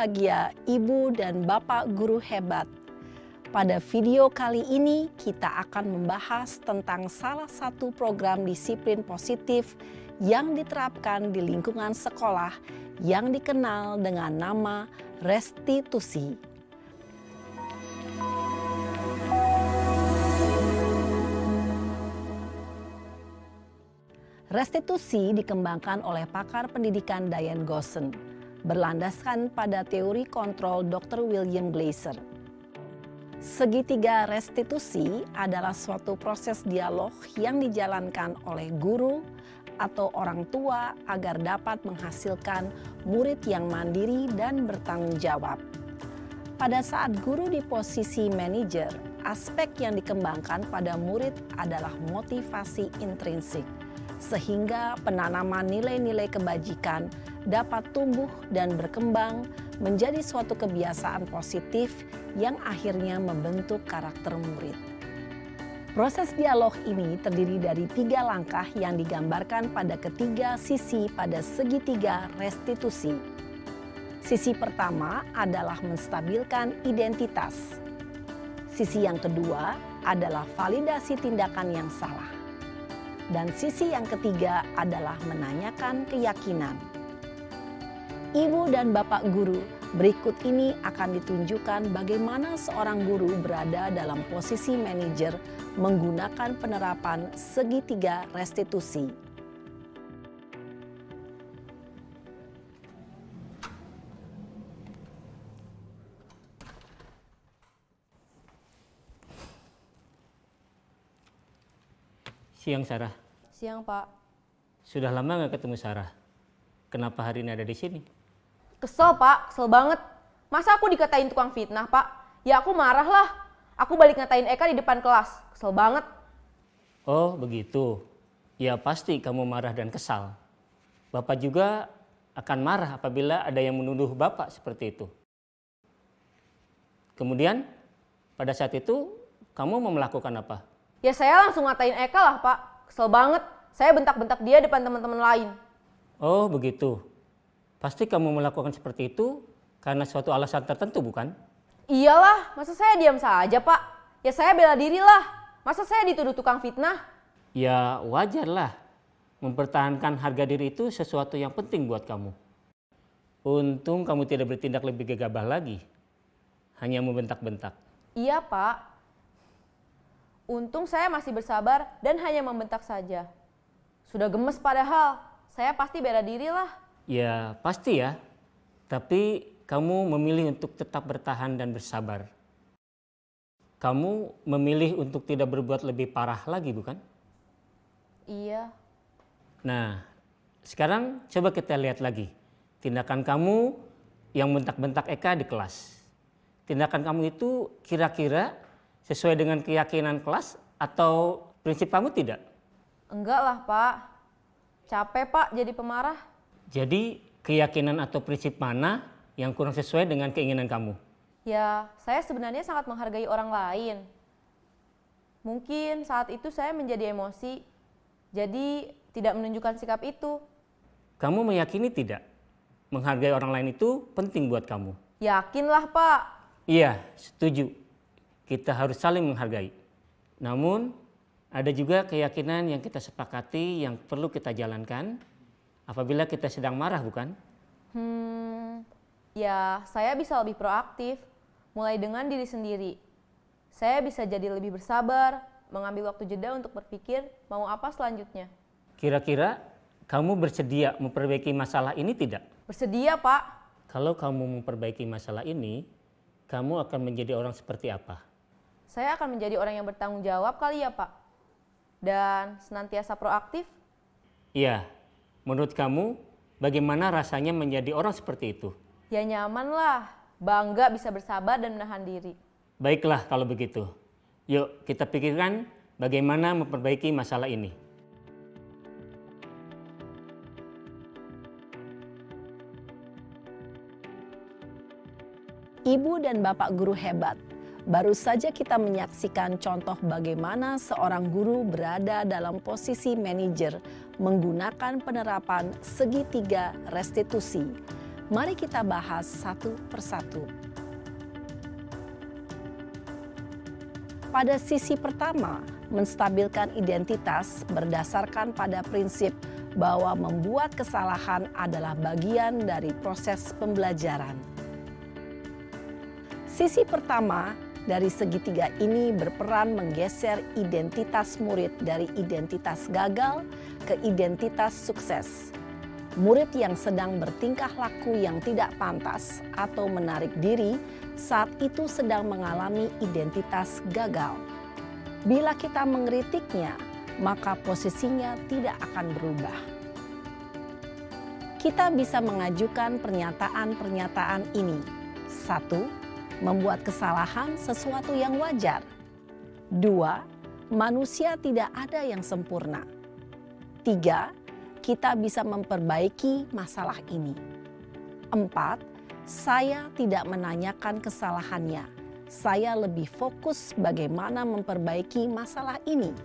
berbahagia Ibu dan Bapak guru hebat. Pada video kali ini kita akan membahas tentang salah satu program disiplin positif yang diterapkan di lingkungan sekolah yang dikenal dengan nama restitusi. Restitusi dikembangkan oleh pakar pendidikan Diane Gosson, berlandaskan pada teori kontrol Dr. William Glasser. Segitiga restitusi adalah suatu proses dialog yang dijalankan oleh guru atau orang tua agar dapat menghasilkan murid yang mandiri dan bertanggung jawab. Pada saat guru di posisi manajer, aspek yang dikembangkan pada murid adalah motivasi intrinsik, sehingga penanaman nilai-nilai kebajikan dapat tumbuh dan berkembang menjadi suatu kebiasaan positif yang akhirnya membentuk karakter murid. Proses dialog ini terdiri dari 3 langkah yang digambarkan pada ketiga sisi pada segitiga restitusi. Sisi pertama adalah menstabilkan identitas. Sisi yang kedua adalah validasi tindakan yang salah. Dan sisi yang ketiga adalah menanyakan keyakinan. Ibu dan Bapak guru, berikut ini akan ditunjukkan bagaimana seorang guru berada dalam posisi manajer menggunakan penerapan segitiga restitusi. Siang, Sarah. Siang, Pak. Sudah lama nggak ketemu Sarah? Kenapa hari ini ada di sini? Kesel, Pak. Kesel banget. Masa aku dikatain tukang fitnah, Pak? Ya aku marah lah. Aku balik ngatain Eka di depan kelas. Kesel banget. Oh, begitu. Ya pasti kamu marah dan kesal. Bapak juga akan marah apabila ada yang menuduh Bapak seperti itu. Kemudian, pada saat itu, kamu mau melakukan apa? Ya saya langsung ngatain Eka lah, Pak. Kesel banget. Saya bentak-bentak dia depan teman-teman lain. Oh, begitu. Pasti kamu melakukan seperti itu karena suatu alasan tertentu, bukan? Iyalah, masa saya diam saja, Pak? Ya saya bela diri lah. Masa saya dituduh tukang fitnah? Ya wajarlah. Mempertahankan harga diri itu sesuatu yang penting buat kamu. Untung kamu tidak bertindak lebih gegabah lagi. Hanya membentak-bentak. Iya, Pak. Untung saya masih bersabar dan hanya membentak saja. Sudah gemes padahal, saya pasti bela diri lah. Ya pasti ya, tapi kamu memilih untuk tetap bertahan dan bersabar. Kamu memilih untuk tidak berbuat lebih parah lagi, bukan? Iya. Nah, sekarang coba kita lihat lagi. Tindakan kamu yang bentak-bentak Eka di kelas. Tindakan kamu itu kira-kira sesuai dengan keyakinan kelas atau prinsip kamu tidak? Enggak lah, Pak. Capek, Pak, jadi pemarah. Jadi keyakinan atau prinsip mana yang kurang sesuai dengan keinginan kamu? Ya, saya sebenarnya sangat menghargai orang lain. Mungkin saat itu saya menjadi emosi, jadi tidak menunjukkan sikap itu. Kamu meyakini tidak? Menghargai orang lain itu penting buat kamu? Yakinlah, Pak. Iya, setuju. Kita harus saling menghargai. Namun, ada juga keyakinan yang kita sepakati yang perlu kita jalankan apabila kita sedang marah, bukan? Ya saya bisa lebih proaktif, mulai dengan diri sendiri. Saya bisa jadi lebih bersabar, mengambil waktu jeda untuk berpikir mau apa selanjutnya. Kira-kira kamu bersedia memperbaiki masalah ini tidak? Bersedia, Pak. Kalau kamu memperbaiki masalah ini, kamu akan menjadi orang seperti apa? Saya akan menjadi orang yang bertanggung jawab kali ya, Pak. Dan senantiasa proaktif. Iya, menurut kamu bagaimana rasanya menjadi orang seperti itu? Ya nyaman lah, bangga bisa bersabar dan menahan diri. Baiklah kalau begitu. Yuk kita pikirkan bagaimana memperbaiki masalah ini. Ibu dan Bapak guru hebat, baru saja kita menyaksikan contoh bagaimana seorang guru berada dalam posisi manajer menggunakan penerapan segitiga restitusi. Mari kita bahas satu persatu. Pada sisi pertama, menstabilkan identitas berdasarkan pada prinsip bahwa membuat kesalahan adalah bagian dari proses pembelajaran. Sisi pertama dari segitiga ini berperan menggeser identitas murid dari identitas gagal ke identitas sukses. Murid yang sedang bertingkah laku yang tidak pantas atau menarik diri saat itu sedang mengalami identitas gagal. Bila kita mengkritiknya, maka posisinya tidak akan berubah. Kita bisa mengajukan pernyataan-pernyataan ini. 1. Membuat kesalahan sesuatu yang wajar. 2. Manusia tidak ada yang sempurna. 3. Kita bisa memperbaiki masalah ini. 4. Saya tidak menanyakan kesalahannya. Saya lebih fokus bagaimana memperbaiki masalah ini.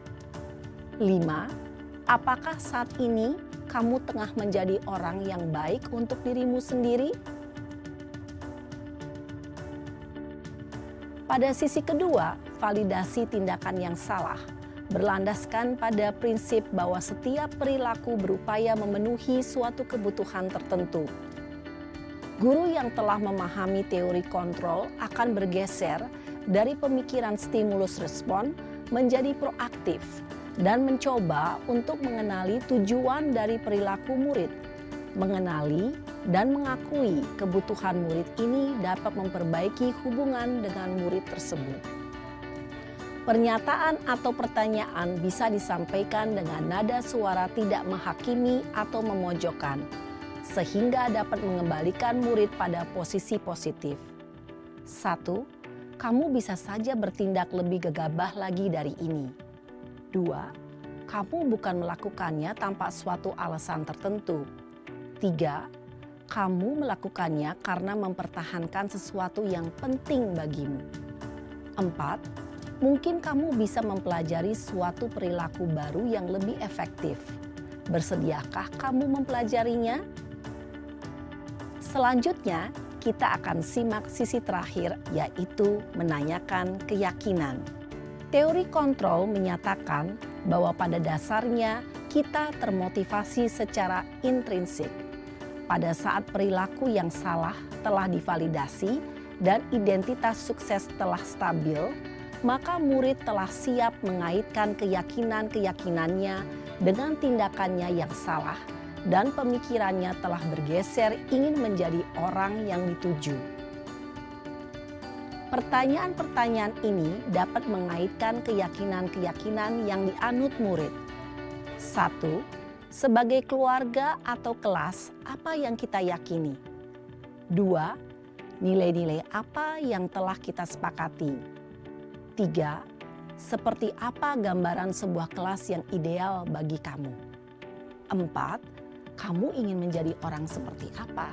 5. Apakah saat ini kamu tengah menjadi orang yang baik untuk dirimu sendiri? Pada sisi kedua, validasi tindakan yang salah berlandaskan pada prinsip bahwa setiap perilaku berupaya memenuhi suatu kebutuhan tertentu. Guru yang telah memahami teori kontrol akan bergeser dari pemikiran stimulus respon menjadi proaktif dan mencoba untuk mengenali tujuan dari perilaku murid. Mengenali dan mengakui kebutuhan murid ini dapat memperbaiki hubungan dengan murid tersebut. Pernyataan atau pertanyaan bisa disampaikan dengan nada suara tidak menghakimi atau memojokkan, sehingga dapat mengembalikan murid pada posisi positif. 1. Kamu bisa saja bertindak lebih gegabah lagi dari ini. 2. Kamu bukan melakukannya tanpa suatu alasan tertentu. 3. Kamu melakukannya karena mempertahankan sesuatu yang penting bagimu. 4. Mungkin kamu bisa mempelajari suatu perilaku baru yang lebih efektif. Bersediakah kamu mempelajarinya? Selanjutnya, kita akan simak sisi terakhir, yaitu menanyakan keyakinan. Teori kontrol menyatakan bahwa pada dasarnya kita termotivasi secara intrinsik. Pada saat perilaku yang salah telah divalidasi dan identitas sukses telah stabil, maka murid telah siap mengaitkan keyakinan-keyakinannya dengan tindakannya yang salah dan pemikirannya telah bergeser ingin menjadi orang yang dituju. Pertanyaan-pertanyaan ini dapat mengaitkan keyakinan-keyakinan yang dianut murid. 1. Sebagai keluarga atau kelas, apa yang kita yakini? 2. Nilai-nilai apa yang telah kita sepakati? 3. Seperti apa gambaran sebuah kelas yang ideal bagi kamu? 4. Kamu ingin menjadi orang seperti apa?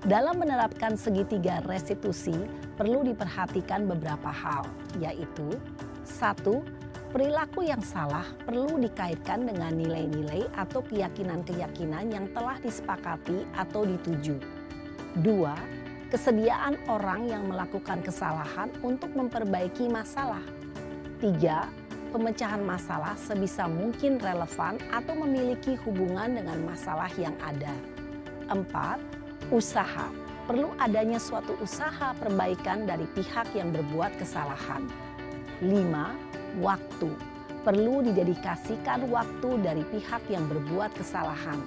Dalam menerapkan segitiga restitusi, perlu diperhatikan beberapa hal, yaitu 1. Perilaku yang salah perlu dikaitkan dengan nilai-nilai atau keyakinan-keyakinan yang telah disepakati atau dituju. 2. Kesediaan orang yang melakukan kesalahan untuk memperbaiki masalah. 3. Pemecahan masalah sebisa mungkin relevan atau memiliki hubungan dengan masalah yang ada. 4. Usaha. Perlu adanya suatu usaha perbaikan dari pihak yang berbuat kesalahan. 5. Waktu. Perlu didedikasikan waktu dari pihak yang berbuat kesalahan.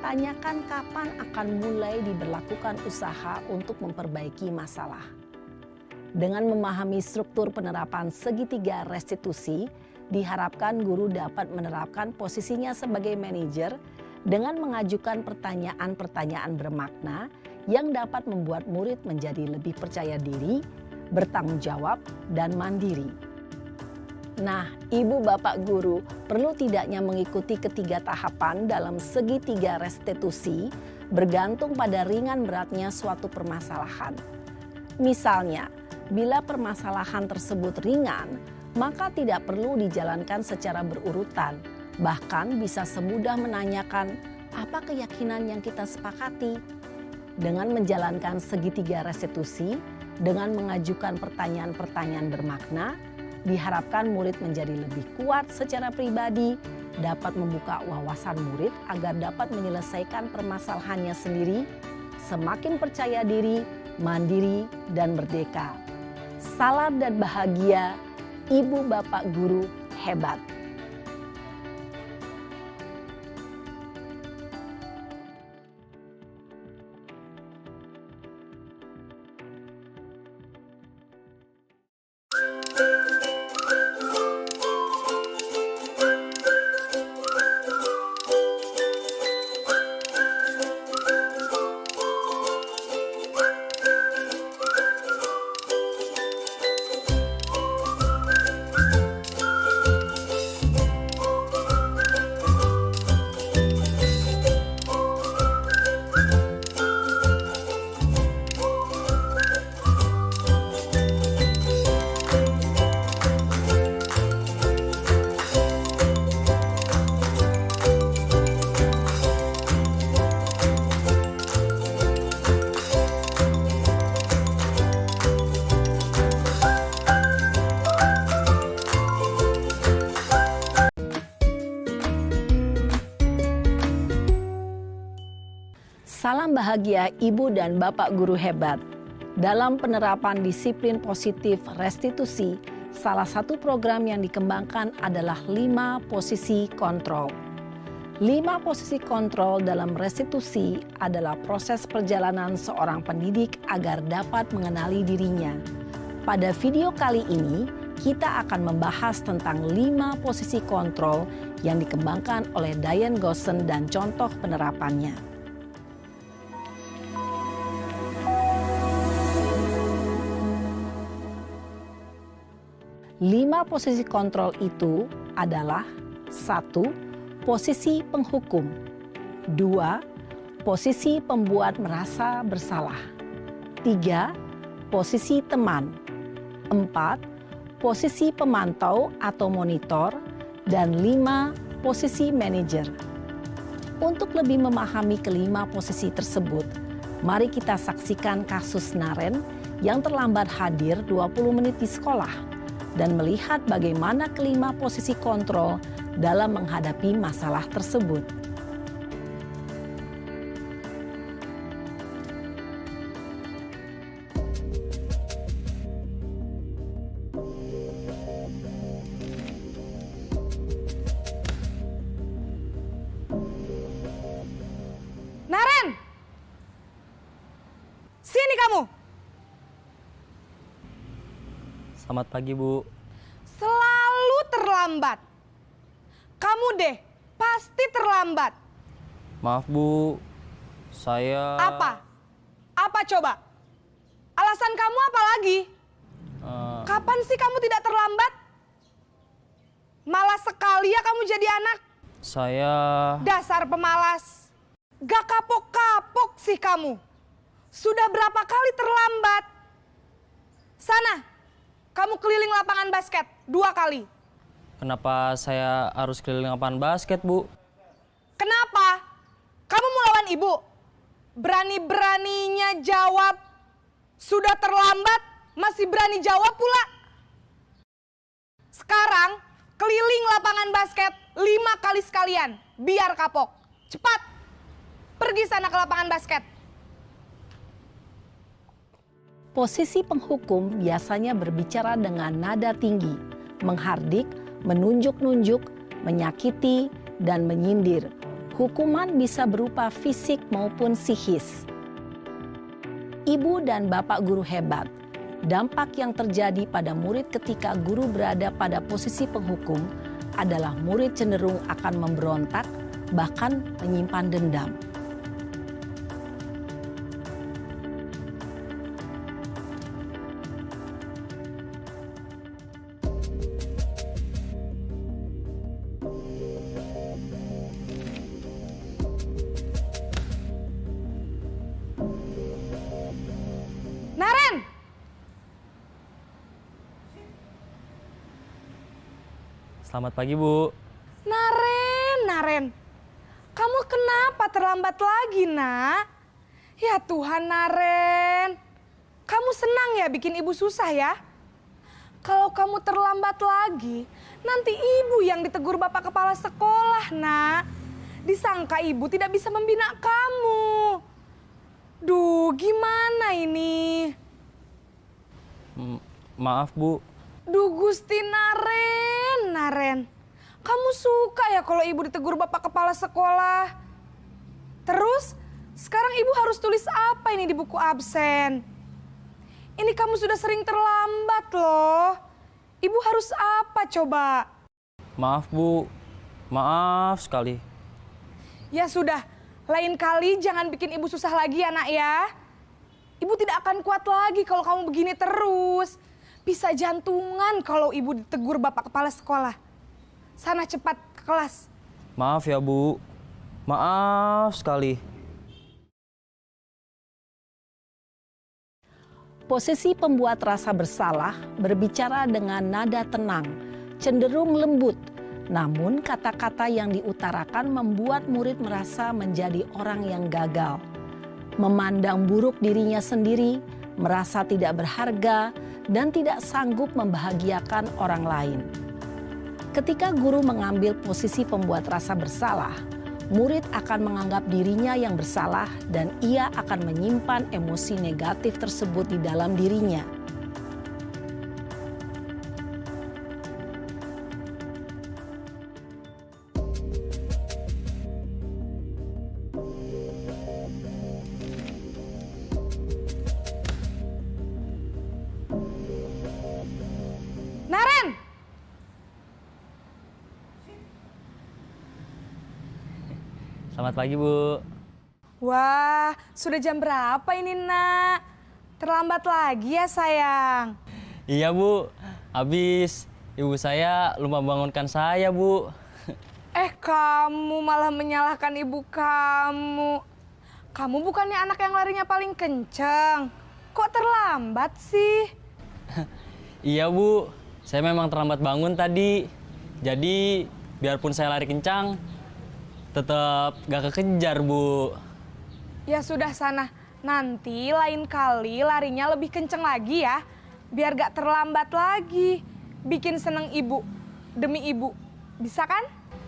Tanyakan kapan akan mulai diberlakukan usaha untuk memperbaiki masalah. Dengan memahami struktur penerapan segitiga restitusi, diharapkan guru dapat menerapkan posisinya sebagai manajer dengan mengajukan pertanyaan-pertanyaan bermakna yang dapat membuat murid menjadi lebih percaya diri, bertanggung jawab, dan mandiri. Nah, ibu bapak guru perlu tidaknya mengikuti ketiga tahapan dalam segitiga restitusi bergantung pada ringan beratnya suatu permasalahan. Misalnya, bila permasalahan tersebut ringan, maka tidak perlu dijalankan secara berurutan, Bahkan bisa semudah menanyakan apa keyakinan yang kita sepakati. Dengan menjalankan segitiga restitusi, dengan mengajukan pertanyaan-pertanyaan bermakna, diharapkan murid menjadi lebih kuat secara pribadi, dapat membuka wawasan murid agar dapat menyelesaikan permasalahannya sendiri, semakin percaya diri, mandiri, dan merdeka. Salam dan bahagia, Ibu Bapak Guru hebat. Salam bahagia Ibu dan Bapak Guru hebat. Dalam penerapan disiplin positif restitusi, salah satu program yang dikembangkan adalah 5 posisi kontrol. 5 posisi kontrol dalam restitusi adalah proses perjalanan seorang pendidik agar dapat mengenali dirinya. Pada video kali ini, kita akan membahas tentang 5 posisi kontrol yang dikembangkan oleh Diane Gosson dan contoh penerapannya. 5 posisi kontrol itu adalah 1. Posisi penghukum. 2. Posisi pembuat merasa bersalah. 3. Posisi teman. 4. Posisi pemantau atau monitor. Dan 5. Posisi manajer. Untuk lebih memahami kelima posisi tersebut, mari kita saksikan kasus Naren yang terlambat hadir 20 menit di sekolah dan melihat bagaimana kelima posisi kontrol dalam menghadapi masalah tersebut. Naren! Sini kamu! Selamat pagi, Bu. Selalu terlambat. Kamu deh, pasti terlambat. Maaf, Bu. Saya... Apa? Apa coba? Alasan kamu apa lagi? Kapan sih kamu tidak terlambat? Malas sekali ya kamu jadi anak. Saya... Dasar pemalas. Gak kapok-kapok sih kamu. Sudah berapa kali terlambat? Sana. Kamu keliling lapangan basket 2 kali. Kenapa saya harus keliling lapangan basket, Bu? Kenapa? Kamu mau lawan ibu? Berani-beraninya jawab. Sudah terlambat, masih berani jawab pula. Sekarang, keliling lapangan basket 5 kali sekalian. Biar kapok. Cepat. Pergi sana ke lapangan basket. Posisi penghukum biasanya berbicara dengan nada tinggi, menghardik, menunjuk-nunjuk, menyakiti, dan menyindir. Hukuman bisa berupa fisik maupun psikis. Ibu dan Bapak Guru hebat, dampak yang terjadi pada murid ketika guru berada pada posisi penghukum adalah murid cenderung akan memberontak, bahkan menyimpan dendam. Selamat pagi, Bu. Naren! Naren, kamu kenapa terlambat lagi, Nak? Ya Tuhan, Naren. Kamu senang ya bikin ibu susah ya? Kalau kamu terlambat lagi, nanti ibu yang ditegur bapak kepala sekolah, Nak. Disangka ibu tidak bisa membina kamu. Duh, gimana ini? Maaf, Bu. Duh, Gusti Naren. Kamu suka ya kalau ibu ditegur bapak kepala sekolah? Terus, sekarang ibu harus tulis apa ini di buku absen? Ini kamu sudah sering terlambat loh. Ibu harus apa coba? Maaf, Bu. Maaf sekali. Ya sudah, lain kali jangan bikin ibu susah lagi ya, Nak ya. Ibu tidak akan kuat lagi kalau kamu begini terus. Bisa jantungan kalau ibu ditegur bapak kepala sekolah. Sana cepat ke kelas. Maaf ya, Bu. Maaf sekali. Posisi pembuat rasa bersalah berbicara dengan nada tenang, cenderung lembut. Namun kata-kata yang diutarakan membuat murid merasa menjadi orang yang gagal. Memandang buruk dirinya sendiri, merasa tidak berharga, dan tidak sanggup membahagiakan orang lain. Ketika guru mengambil posisi pembuat rasa bersalah, murid akan menganggap dirinya yang bersalah dan ia akan menyimpan emosi negatif tersebut di dalam dirinya. Naren! Selamat pagi, Bu. Wah, sudah jam berapa ini, Nak? Terlambat lagi ya, sayang. Iya, Bu. Habis ibu saya lupa bangunkan saya, Bu. Kamu malah menyalahkan ibu kamu. Kamu bukannya anak yang larinya paling kenceng. Kok terlambat sih? Iya, Bu. Saya memang terlambat bangun tadi. Jadi, biarpun saya lari kencang, tetap gak kekejar, Bu. Ya sudah sana, nanti lain kali larinya lebih kenceng lagi ya. Biar gak terlambat lagi. Bikin seneng ibu, demi ibu. Bisa kan?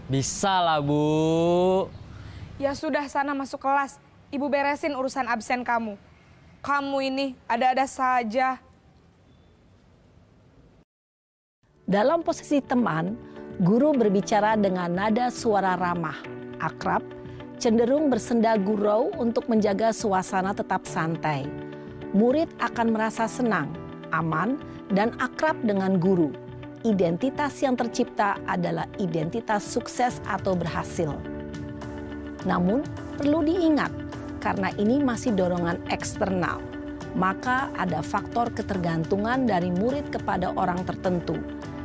Bisa lah, Bu. Ya sudah sana masuk kelas. Ibu beresin urusan absen kamu. Kamu ini ada-ada saja. Dalam posisi teman, guru berbicara dengan nada suara ramah, akrab, cenderung bersenda gurau untuk menjaga suasana tetap santai. Murid akan merasa senang, aman, dan akrab dengan guru. Identitas yang tercipta adalah identitas sukses atau berhasil. Namun, perlu diingat, karena ini masih dorongan eksternal, maka ada faktor ketergantungan dari murid kepada orang tertentu.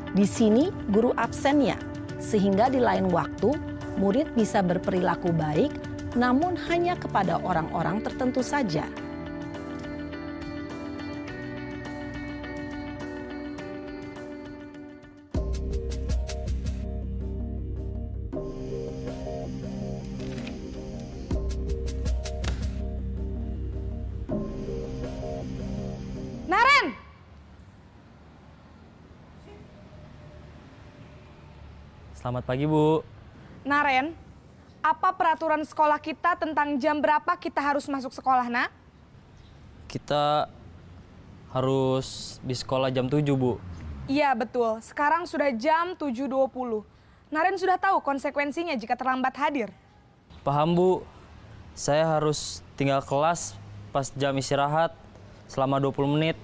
Di sini guru absennya, sehingga di lain waktu murid bisa berperilaku baik, namun hanya kepada orang-orang tertentu saja. Naren! Selamat pagi, Bu. Naren, apa peraturan sekolah kita tentang jam berapa kita harus masuk sekolah, Nak? Kita harus di sekolah jam 7, Bu. Iya, betul. Sekarang sudah jam 7.20. Naren sudah tahu konsekuensinya jika terlambat hadir. Paham, Bu. Saya harus tinggal kelas pas jam istirahat selama 20 menit.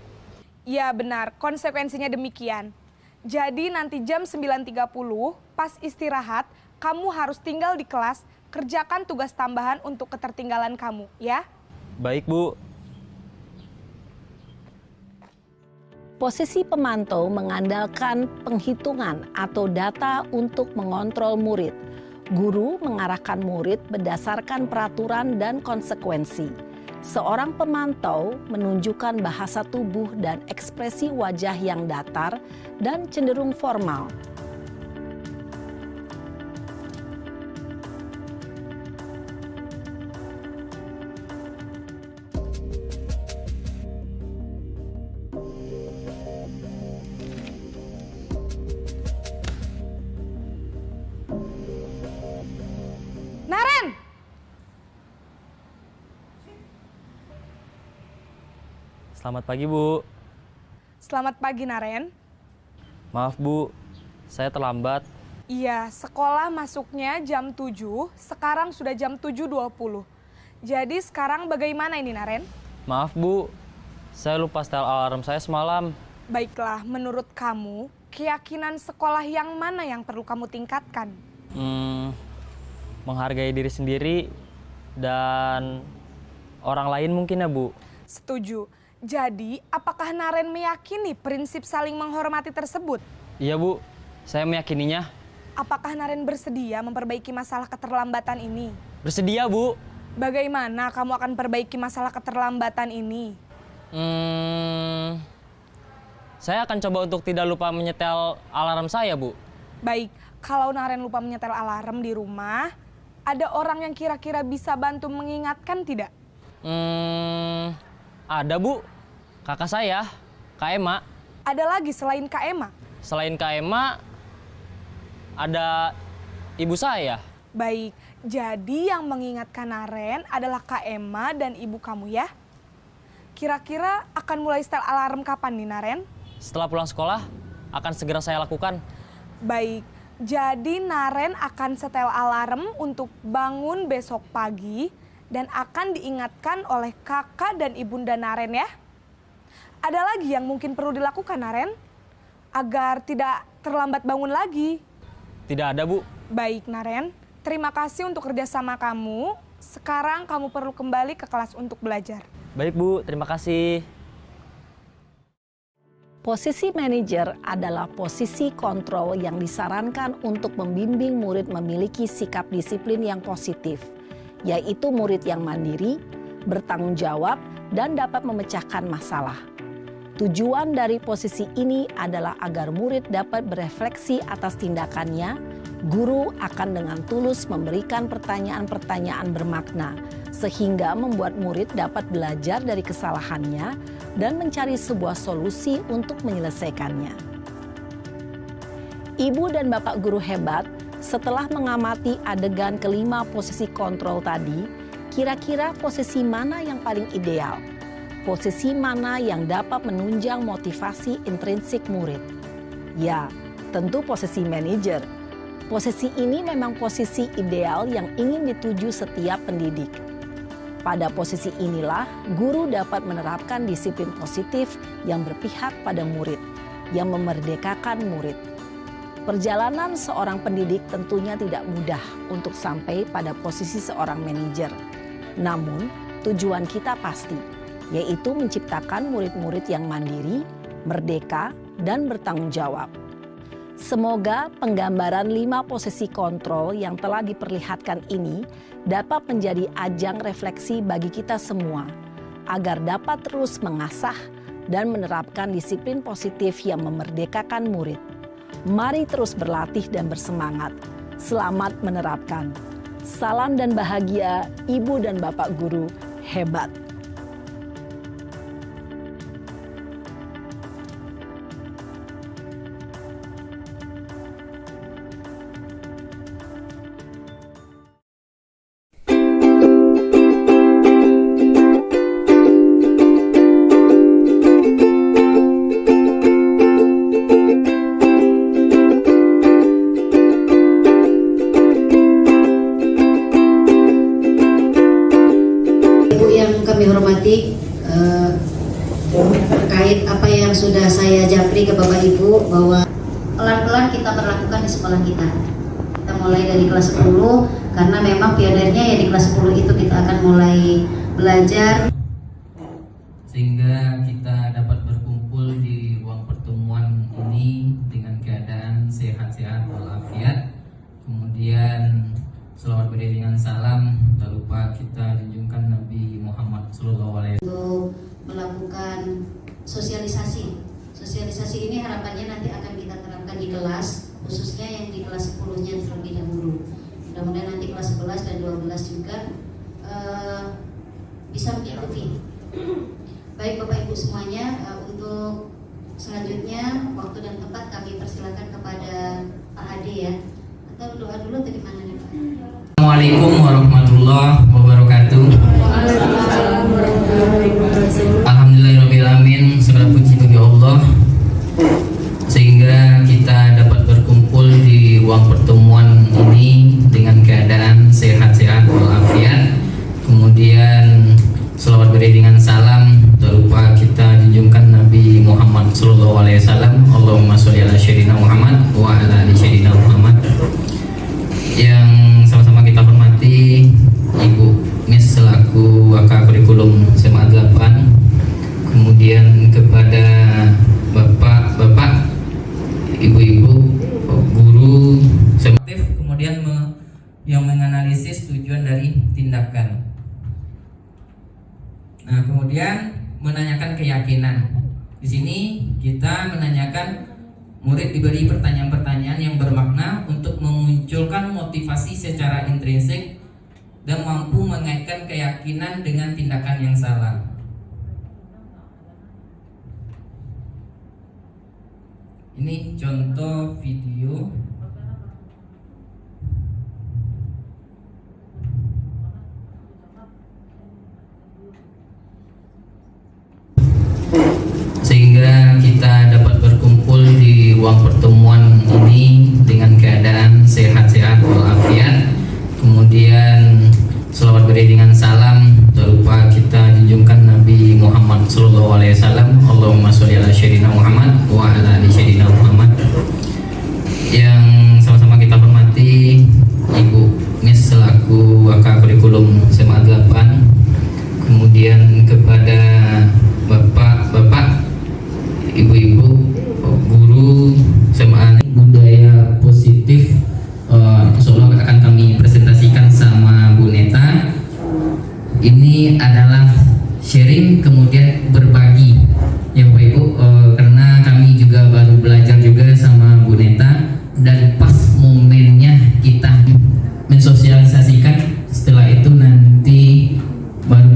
Iya, benar. Konsekuensinya demikian. Jadi nanti jam 9.30 pas istirahat, kamu harus tinggal di kelas, kerjakan tugas tambahan untuk ketertinggalan kamu, ya? Baik, Bu. Posisi pemantau mengandalkan penghitungan atau data untuk mengontrol murid. Guru mengarahkan murid berdasarkan peraturan dan konsekuensi. Seorang pemantau menunjukkan bahasa tubuh dan ekspresi wajah yang datar dan cenderung formal. Selamat pagi, Bu. Selamat pagi, Naren. Maaf, Bu. Saya terlambat. Iya, sekolah masuknya jam 7, sekarang sudah jam 7.20. Jadi sekarang bagaimana ini, Naren? Maaf, Bu. Saya lupa setel alarm saya semalam. Baiklah, menurut kamu, keyakinan sekolah yang mana yang perlu kamu tingkatkan? Menghargai diri sendiri dan orang lain mungkin ya, Bu. Setuju. Jadi, apakah Naren meyakini prinsip saling menghormati tersebut? Iya, Bu. Saya meyakininya. Apakah Naren bersedia memperbaiki masalah keterlambatan ini? Bersedia, Bu. Bagaimana kamu akan perbaiki masalah keterlambatan ini? Saya akan coba untuk tidak lupa menyetel alarm saya, Bu. Baik, kalau Naren lupa menyetel alarm di rumah, ada orang yang kira-kira bisa bantu mengingatkan tidak? Ada, Bu. Kakak saya, Kak Ema. Ada lagi selain Kak Ema? Selain Kak Ema, ada ibu saya. Baik, jadi yang mengingatkan Naren adalah Kak Ema dan ibu kamu ya? Kira-kira akan mulai setel alarm kapan nih, Naren? Setelah pulang sekolah, akan segera saya lakukan. Baik, jadi Naren akan setel alarm untuk bangun besok pagi dan akan diingatkan oleh kakak dan ibunda Naren ya. Ada lagi yang mungkin perlu dilakukan, Naren? Agar tidak terlambat bangun lagi. Tidak ada, Bu. Baik, Naren. Terima kasih untuk kerjasama kamu. Sekarang kamu perlu kembali ke kelas untuk belajar. Baik, Bu. Terima kasih. Posisi manajer adalah posisi kontrol yang disarankan untuk membimbing murid memiliki sikap disiplin yang positif, yaitu murid yang mandiri, bertanggung jawab, dan dapat memecahkan masalah. Tujuan dari posisi ini adalah agar murid dapat berefleksi atas tindakannya. Guru akan dengan tulus memberikan pertanyaan-pertanyaan bermakna, sehingga membuat murid dapat belajar dari kesalahannya dan mencari sebuah solusi untuk menyelesaikannya. Ibu dan bapak guru hebat, setelah mengamati adegan kelima posisi kontrol tadi, kira-kira posisi mana yang paling ideal? Posisi mana yang dapat menunjang motivasi intrinsik murid? Ya, tentu posisi manajer. Posisi ini memang posisi ideal yang ingin dituju setiap pendidik. Pada posisi inilah, guru dapat menerapkan disiplin positif yang berpihak pada murid, yang memerdekakan murid. Perjalanan seorang pendidik tentunya tidak mudah untuk sampai pada posisi seorang manajer. Namun, tujuan kita pasti, yaitu menciptakan murid-murid yang mandiri, merdeka, dan bertanggung jawab. Semoga penggambaran 5 posisi kontrol yang telah diperlihatkan ini dapat menjadi ajang refleksi bagi kita semua, agar dapat terus mengasah dan menerapkan disiplin positif yang memerdekakan murid. Mari terus berlatih dan bersemangat. Selamat menerapkan. Salam dan bahagia, Ibu dan Bapak Guru hebat. Kami hormati terkait apa yang sudah saya japri ke Bapak Ibu bahwa pelan-pelan kita berlakukan di sekolah kita. Kita mulai dari kelas 10 karena memang pionernya ya di kelas 10 itu kita akan mulai belajar. Sehingga kita dapat berkumpul di ruang pertemuan ini dengan keadaan sehat-sehat walafiat. Kemudian selawat beriringan salam, tak lupa kita junjungkan Nabi Muhammad SAW. Untuk melakukan sosialisasi. Sosialisasi ini harapannya nanti akan kita terapkan di kelas, khususnya yang di kelas 10-nya terlebih dahulu. Mudah-mudahan nanti kelas 11 dan 12 juga bisa mengikuti. Baik Bapak Ibu semuanya, untuk selanjutnya waktu dan tempat kami persilakan kepada Pak Ade ya. Atau doa dulu atau gimana nih Pak? Assalamualaikum warahmatullahi wabarakatuh. Alhamdulillahirabbil alamin. yang menganalisis tujuan dari tindakan. Nah, kemudian menanyakan keyakinan. Di sini kita menanyakan murid diberi pertanyaan-pertanyaan yang bermakna untuk memunculkan motivasi secara intrinsik dan mampu mengaitkan keyakinan dengan tindakan yang salah. Ini contoh video. Sehingga kita dapat berkumpul di ruang pertemuan ini dengan keadaan sehat-sehat walafiat. Kemudian selawat beriringan salam, tak lupa kita junjungkan Nabi Muhammad SAW. Allahumma sholli ala sayyidina Muhammad wa ala ali sayyidina Muhammad. Yang sama-sama kita hormati Ibu Miss selaku Waka Kurikulum SMA 8. Kemudian kepada Bapak-bapak, Ibu-ibu, guru SMA. Budaya positif insyaallah akan kami presentasikan sama Bu Neta. Ini adalah sharing kemudian berbagi ya Bapak Ibu, karena kami juga baru belajar juga sama Bu Neta dan pas momennya kita mensosialisasikan. Setelah itu nanti baru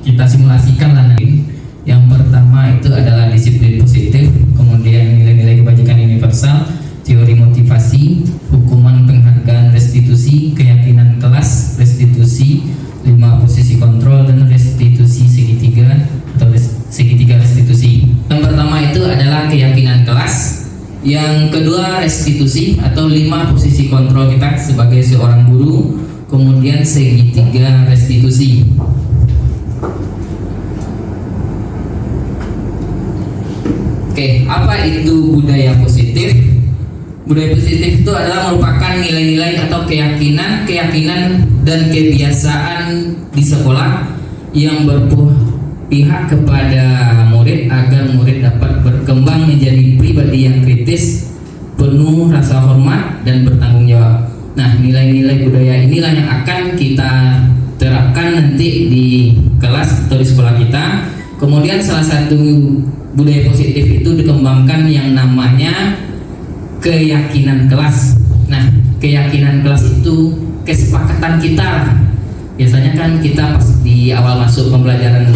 kita simulasikan lah nanti. Yang pertama itu adalah disiplin positif, kemudian nilai-nilai kebajikan universal, teori motivasi, hukuman penghargaan restitusi, keyakinan kelas, restitusi, 5 posisi kontrol, dan restitusi segitiga atau segitiga restitusi. Yang pertama itu adalah keyakinan kelas, yang kedua restitusi atau 5 posisi kontrol kita sebagai seorang guru, kemudian segitiga restitusi. Oke, apa itu budaya positif? Budaya positif itu adalah merupakan nilai-nilai atau keyakinan dan kebiasaan di sekolah yang berpihak kepada murid agar murid dapat berkembang menjadi pribadi yang kritis, penuh rasa hormat dan bertanggung jawab. Nah, nilai-nilai budaya inilah yang akan kita terapkan nanti di kelas atau di sekolah kita. Kemudian salah satu budaya positif itu dikembangkan yang namanya keyakinan kelas. Nah, keyakinan kelas itu kesepakatan kita. Biasanya kan kita pas di awal masuk pembelajaran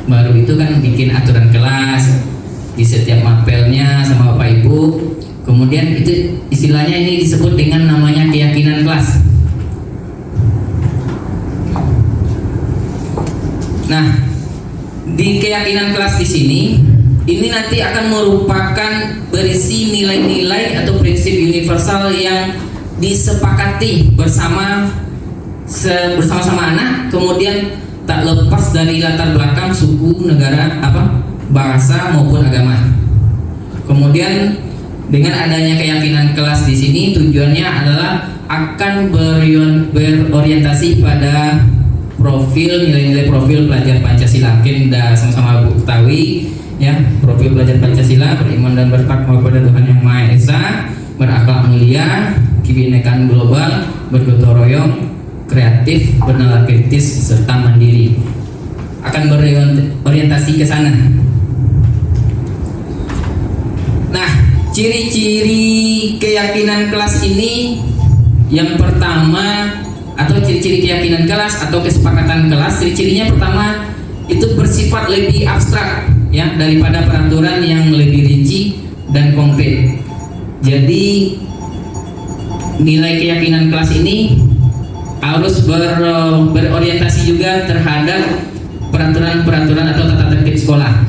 baru itu kan bikin aturan kelas di setiap mapelnya sama Bapak Ibu. Kemudian itu istilahnya ini disebut dengan namanya keyakinan kelas. Nah, di keyakinan kelas di sini ini nanti akan merupakan berisi nilai-nilai atau prinsip universal yang disepakati bersama-sama anak, kemudian tak lepas dari latar belakang suku, negara, bahasa maupun agama. Kemudian dengan adanya keyakinan kelas di sini tujuannya adalah akan berorientasi pada profil nilai-nilai profil pelajar Pancasila. Mungkin sudah sama-sama ketahui ya, profil pelajar Pancasila: beriman dan bertakwa kepada Tuhan Yang Maha Esa, berakhlak mulia, kebinekaan global, bergotong royong, kreatif, bernalar kritis, serta mandiri. Akan berorientasi ke sana. Nah, ciri-ciri keyakinan kelas ini yang pertama, atau ciri-ciri keyakinan kelas atau kesepakatan kelas, ciri-cirinya pertama itu bersifat lebih abstrak ya daripada peraturan yang lebih rinci dan konkret. Jadi nilai keyakinan kelas ini harus berorientasi juga terhadap peraturan-peraturan atau tata tertib sekolah.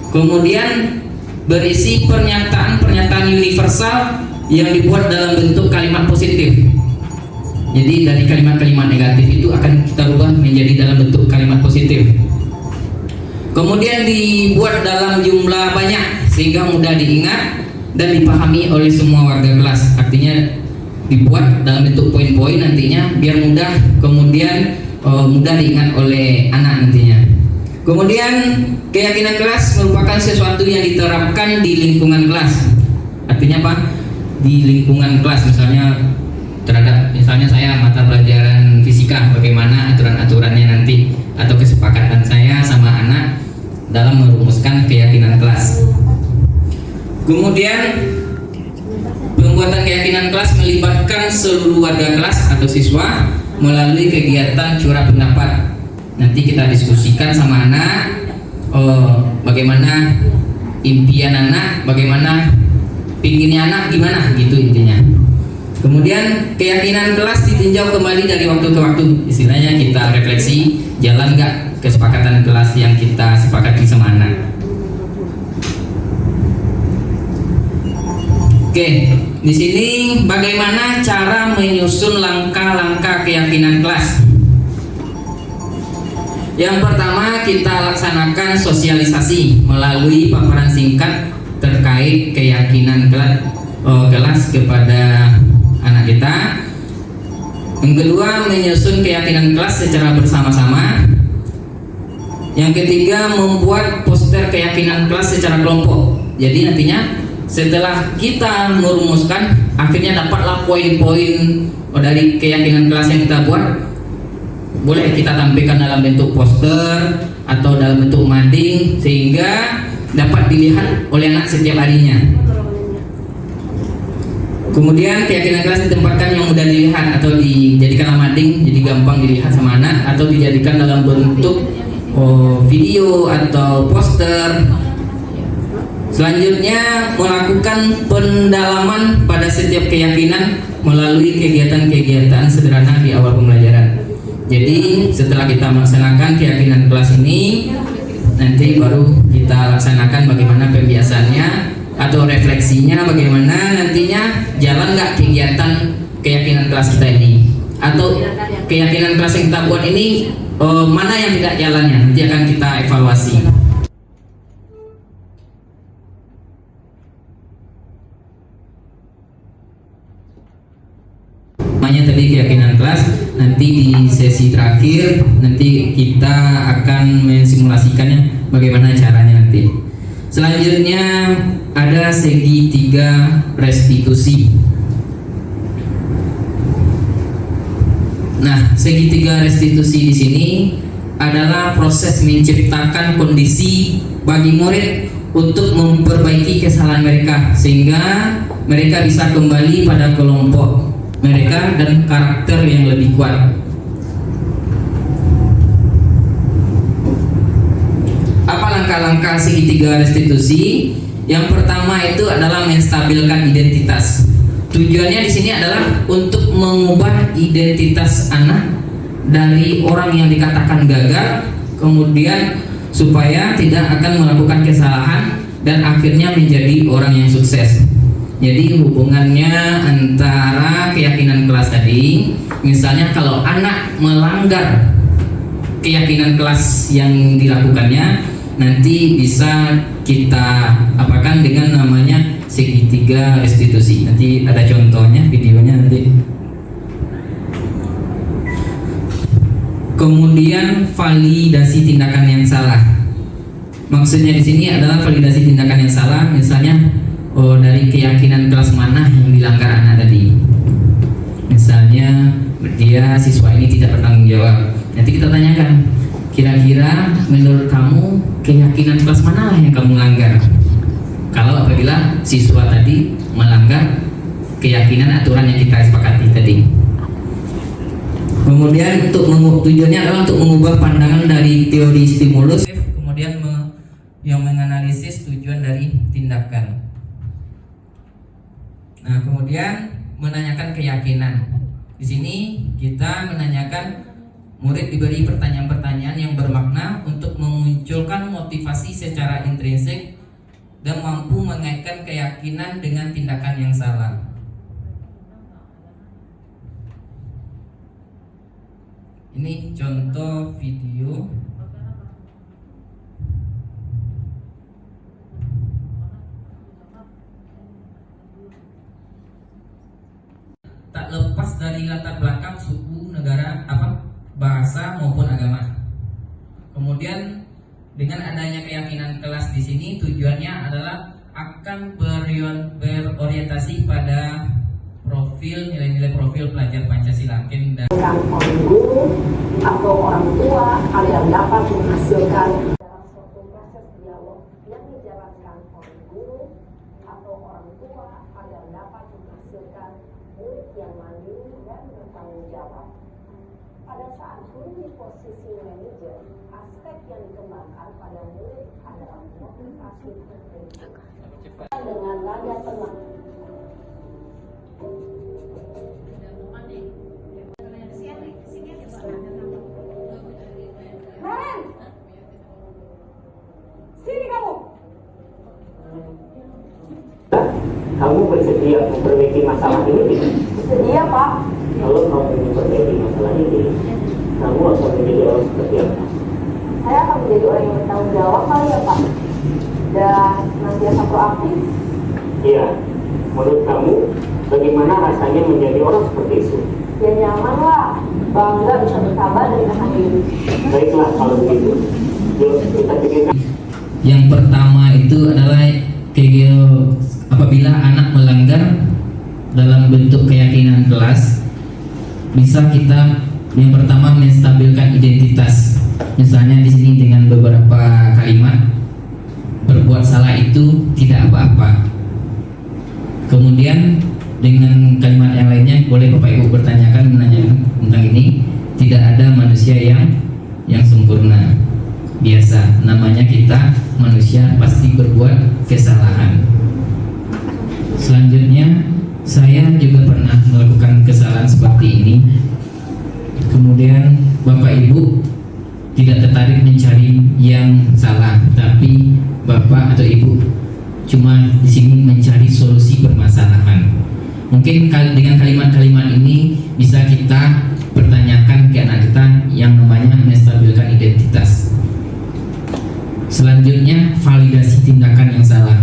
Kemudian berisi pernyataan-pernyataan universal yang dibuat dalam bentuk kalimat positif. Jadi dari kalimat-kalimat negatif itu akan kita rubah menjadi dalam bentuk kalimat positif. Kemudian dibuat dalam jumlah banyak sehingga mudah diingat dan dipahami oleh semua warga kelas. Artinya dibuat dalam bentuk poin-poin nantinya biar mudah, kemudian mudah diingat oleh anak nantinya. Kemudian keyakinan kelas merupakan sesuatu yang diterapkan di lingkungan kelas. Artinya apa? di lingkungan kelas, misalnya terhadap saya mata pelajaran fisika, bagaimana aturan-aturannya nanti atau kesepakatan saya sama anak dalam merumuskan keyakinan kelas. Kemudian pembuatan keyakinan kelas melibatkan seluruh warga kelas atau siswa melalui kegiatan curah pendapat. Nanti kita diskusikan sama anak, bagaimana impian anak, bagaimana pinginnya anak, gimana gitu intinya. Kemudian keyakinan kelas ditinjau kembali dari waktu ke waktu, istilahnya kita refleksi, jalan nggak kesepakatan kelas yang kita sepakati sama anak. Oke, di sini bagaimana cara menyusun langkah-langkah keyakinan kelas. Yang pertama, kita laksanakan sosialisasi melalui paparan singkat terkait keyakinan kelas kepada anak kita. Yang kedua, menyusun keyakinan kelas secara bersama-sama. Yang ketiga, membuat poster keyakinan kelas secara kelompok. Jadi nantinya setelah kita merumuskan, akhirnya dapatlah poin-poin dari keyakinan kelas yang kita buat, boleh kita tampilkan dalam bentuk poster atau dalam bentuk mading sehingga dapat dilihat oleh anak setiap harinya. Kemudian keyakinan kelas ditempatkan yang mudah dilihat atau dijadikan mading, jadi gampang dilihat sama anak, atau dijadikan dalam bentuk video atau poster. Selanjutnya, melakukan pendalaman pada setiap keyakinan melalui kegiatan-kegiatan sederhana di awal pembelajaran. Jadi setelah kita melaksanakan keyakinan kelas ini, nanti baru kita laksanakan bagaimana pembiasaannya atau refleksinya, bagaimana nantinya jalan nggak kegiatan keyakinan kelas kita ini, atau keyakinan kelas yang kita buat ini mana yang tidak jalannya, nanti akan kita evaluasi. Namanya tadi keyakinan kelas, nanti di sesi terakhir nanti kita akan mensimulasikannya bagaimana caranya nanti. Selanjutnya ada segitiga restitusi. Nah, segitiga restitusi di sini adalah proses menciptakan kondisi bagi murid untuk memperbaiki kesalahan mereka sehingga mereka bisa kembali pada kelompok mereka dan karakter yang lebih kuat. Apa langkah-langkah segitiga restitusi? Yang pertama itu adalah menstabilkan identitas. Tujuannya di sini adalah untuk mengubah identitas anak dari orang yang dikatakan gagal, kemudian supaya tidak akan melakukan kesalahan dan akhirnya menjadi orang yang sukses. Jadi hubungannya antara keyakinan kelas tadi, misalnya kalau anak melanggar keyakinan kelas yang dilakukannya, nanti bisa kita apakan dengan namanya segitiga restitusi. Nanti ada contohnya, videonya nanti. Kemudian validasi tindakan yang salah. Maksudnya di sini adalah validasi tindakan yang salah, misalnya dari keyakinan kelas mana yang dilanggar anak tadi. Misalnya dia siswa ini tidak bertanggung jawab. Nanti kita tanyakan, kira-kira menurut kamu keyakinan kelas mana yang kamu langgar? Kalau apabila siswa tadi melanggar keyakinan aturan yang kita sepakati tadi. Kemudian tujuannya adalah untuk mengubah pandangan dari teori stimulus, kemudian yang menganalisis tujuan dari tindakan. Nah, kemudian menanyakan keyakinan. Di sini kita menanyakan, murid diberi pertanyaan-pertanyaan yang bermakna untuk memunculkan motivasi secara intrinsik dan mampu mengaitkan keyakinan dengan tindakan yang salah. Ini contoh video. Tak lepas dari latar belakang suku, negara, bahasa maupun agama. Kemudian dengan adanya keyakinan kelas di sini tujuannya adalah akan berorientasi pada nilai-nilai profil pelajar Pancasila dan oleh guru atau orang tua agar dapat menghasilkan dalam suatu proses dialog yang dijalankan oleh guru atau orang tua agar dapat menghasilkan murid yang mandiri dan bertanggung jawab. Pada saat guru di posisi manajer, aspek yang dikembangkan pada murid adalah motivasi dengan nada tenang. Naren! Sini kamu! Kamu bersedia memperbaiki masalah ini tidak? Bersedia, Pak. Kalau kamu memperbaiki masalah ini, kamu akan menjadi orang seperti apa? Saya akan menjadi orang yang bertanggung jawab kali ya, Pak. Dan senantiasa proaktif. Iya. Menurut kamu, bagaimana rasanya menjadi orang seperti itu? Ya nyaman lah. Bangga bisa bersabar dan menahan diri. Baiklah kalau begitu. Yuk kita pikirkan. yang pertama itu adalah apabila anak melanggar dalam bentuk keyakinan kelas, bisa kita yang pertama menstabilkan identitas. Misalnya di sini dengan beberapa kalimat, berbuat salah itu tidak apa-apa. Kemudian dengan kalimat yang lainnya boleh Bapak Ibu menanyakan tentang ini. Tidak ada manusia yang sempurna. Biasa, namanya kita manusia pasti berbuat kesalahan. Selanjutnya, saya juga pernah melakukan kesalahan seperti ini. Kemudian Bapak Ibu tidak tertarik mencari yang salah, tapi Bapak atau Ibu cuma di sini mencari solusi permasalahan. Mungkin dengan kalimat-kalimat ini bisa kita pertanyakan ke anak kita yang namanya menstabilkan identitas. Selanjutnya, validasi tindakan yang salah.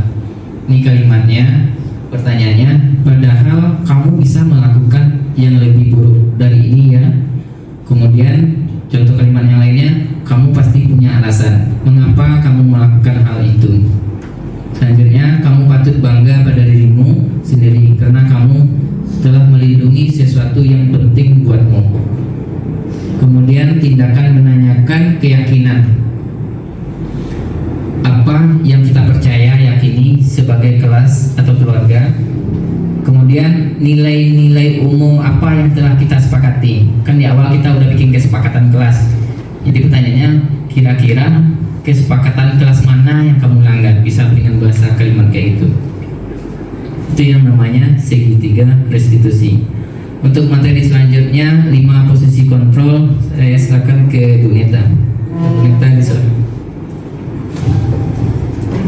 Ini kalimatnya, pertanyaannya, padahal kamu bisa melakukan yang lebih buruk dari ini ya. Kemudian contoh kalimat yang lainnya, kamu pasti punya alasan mengapa kamu melakukan hal itu. Selanjutnya, kamu patut bangga pada dirimu sendiri karena kamu telah melindungi sesuatu yang penting buatmu. Kemudian tindakan menanyakan keyakinan. Apa yang kita percaya, yakini sebagai kelas atau keluarga. Kemudian nilai-nilai umum apa yang telah kita sepakati. Kan di awal kita udah bikin kesepakatan kelas. Jadi pertanyaannya, kira-kira kesepakatan kelas mana yang kamu langgar? Bisa dengan bahasa kalimat kayak itu. Itu yang namanya segitiga restitusi. Untuk materi selanjutnya, 5 posisi kontrol, saya silakan ke Bu Neta. Bu Neta disuruh.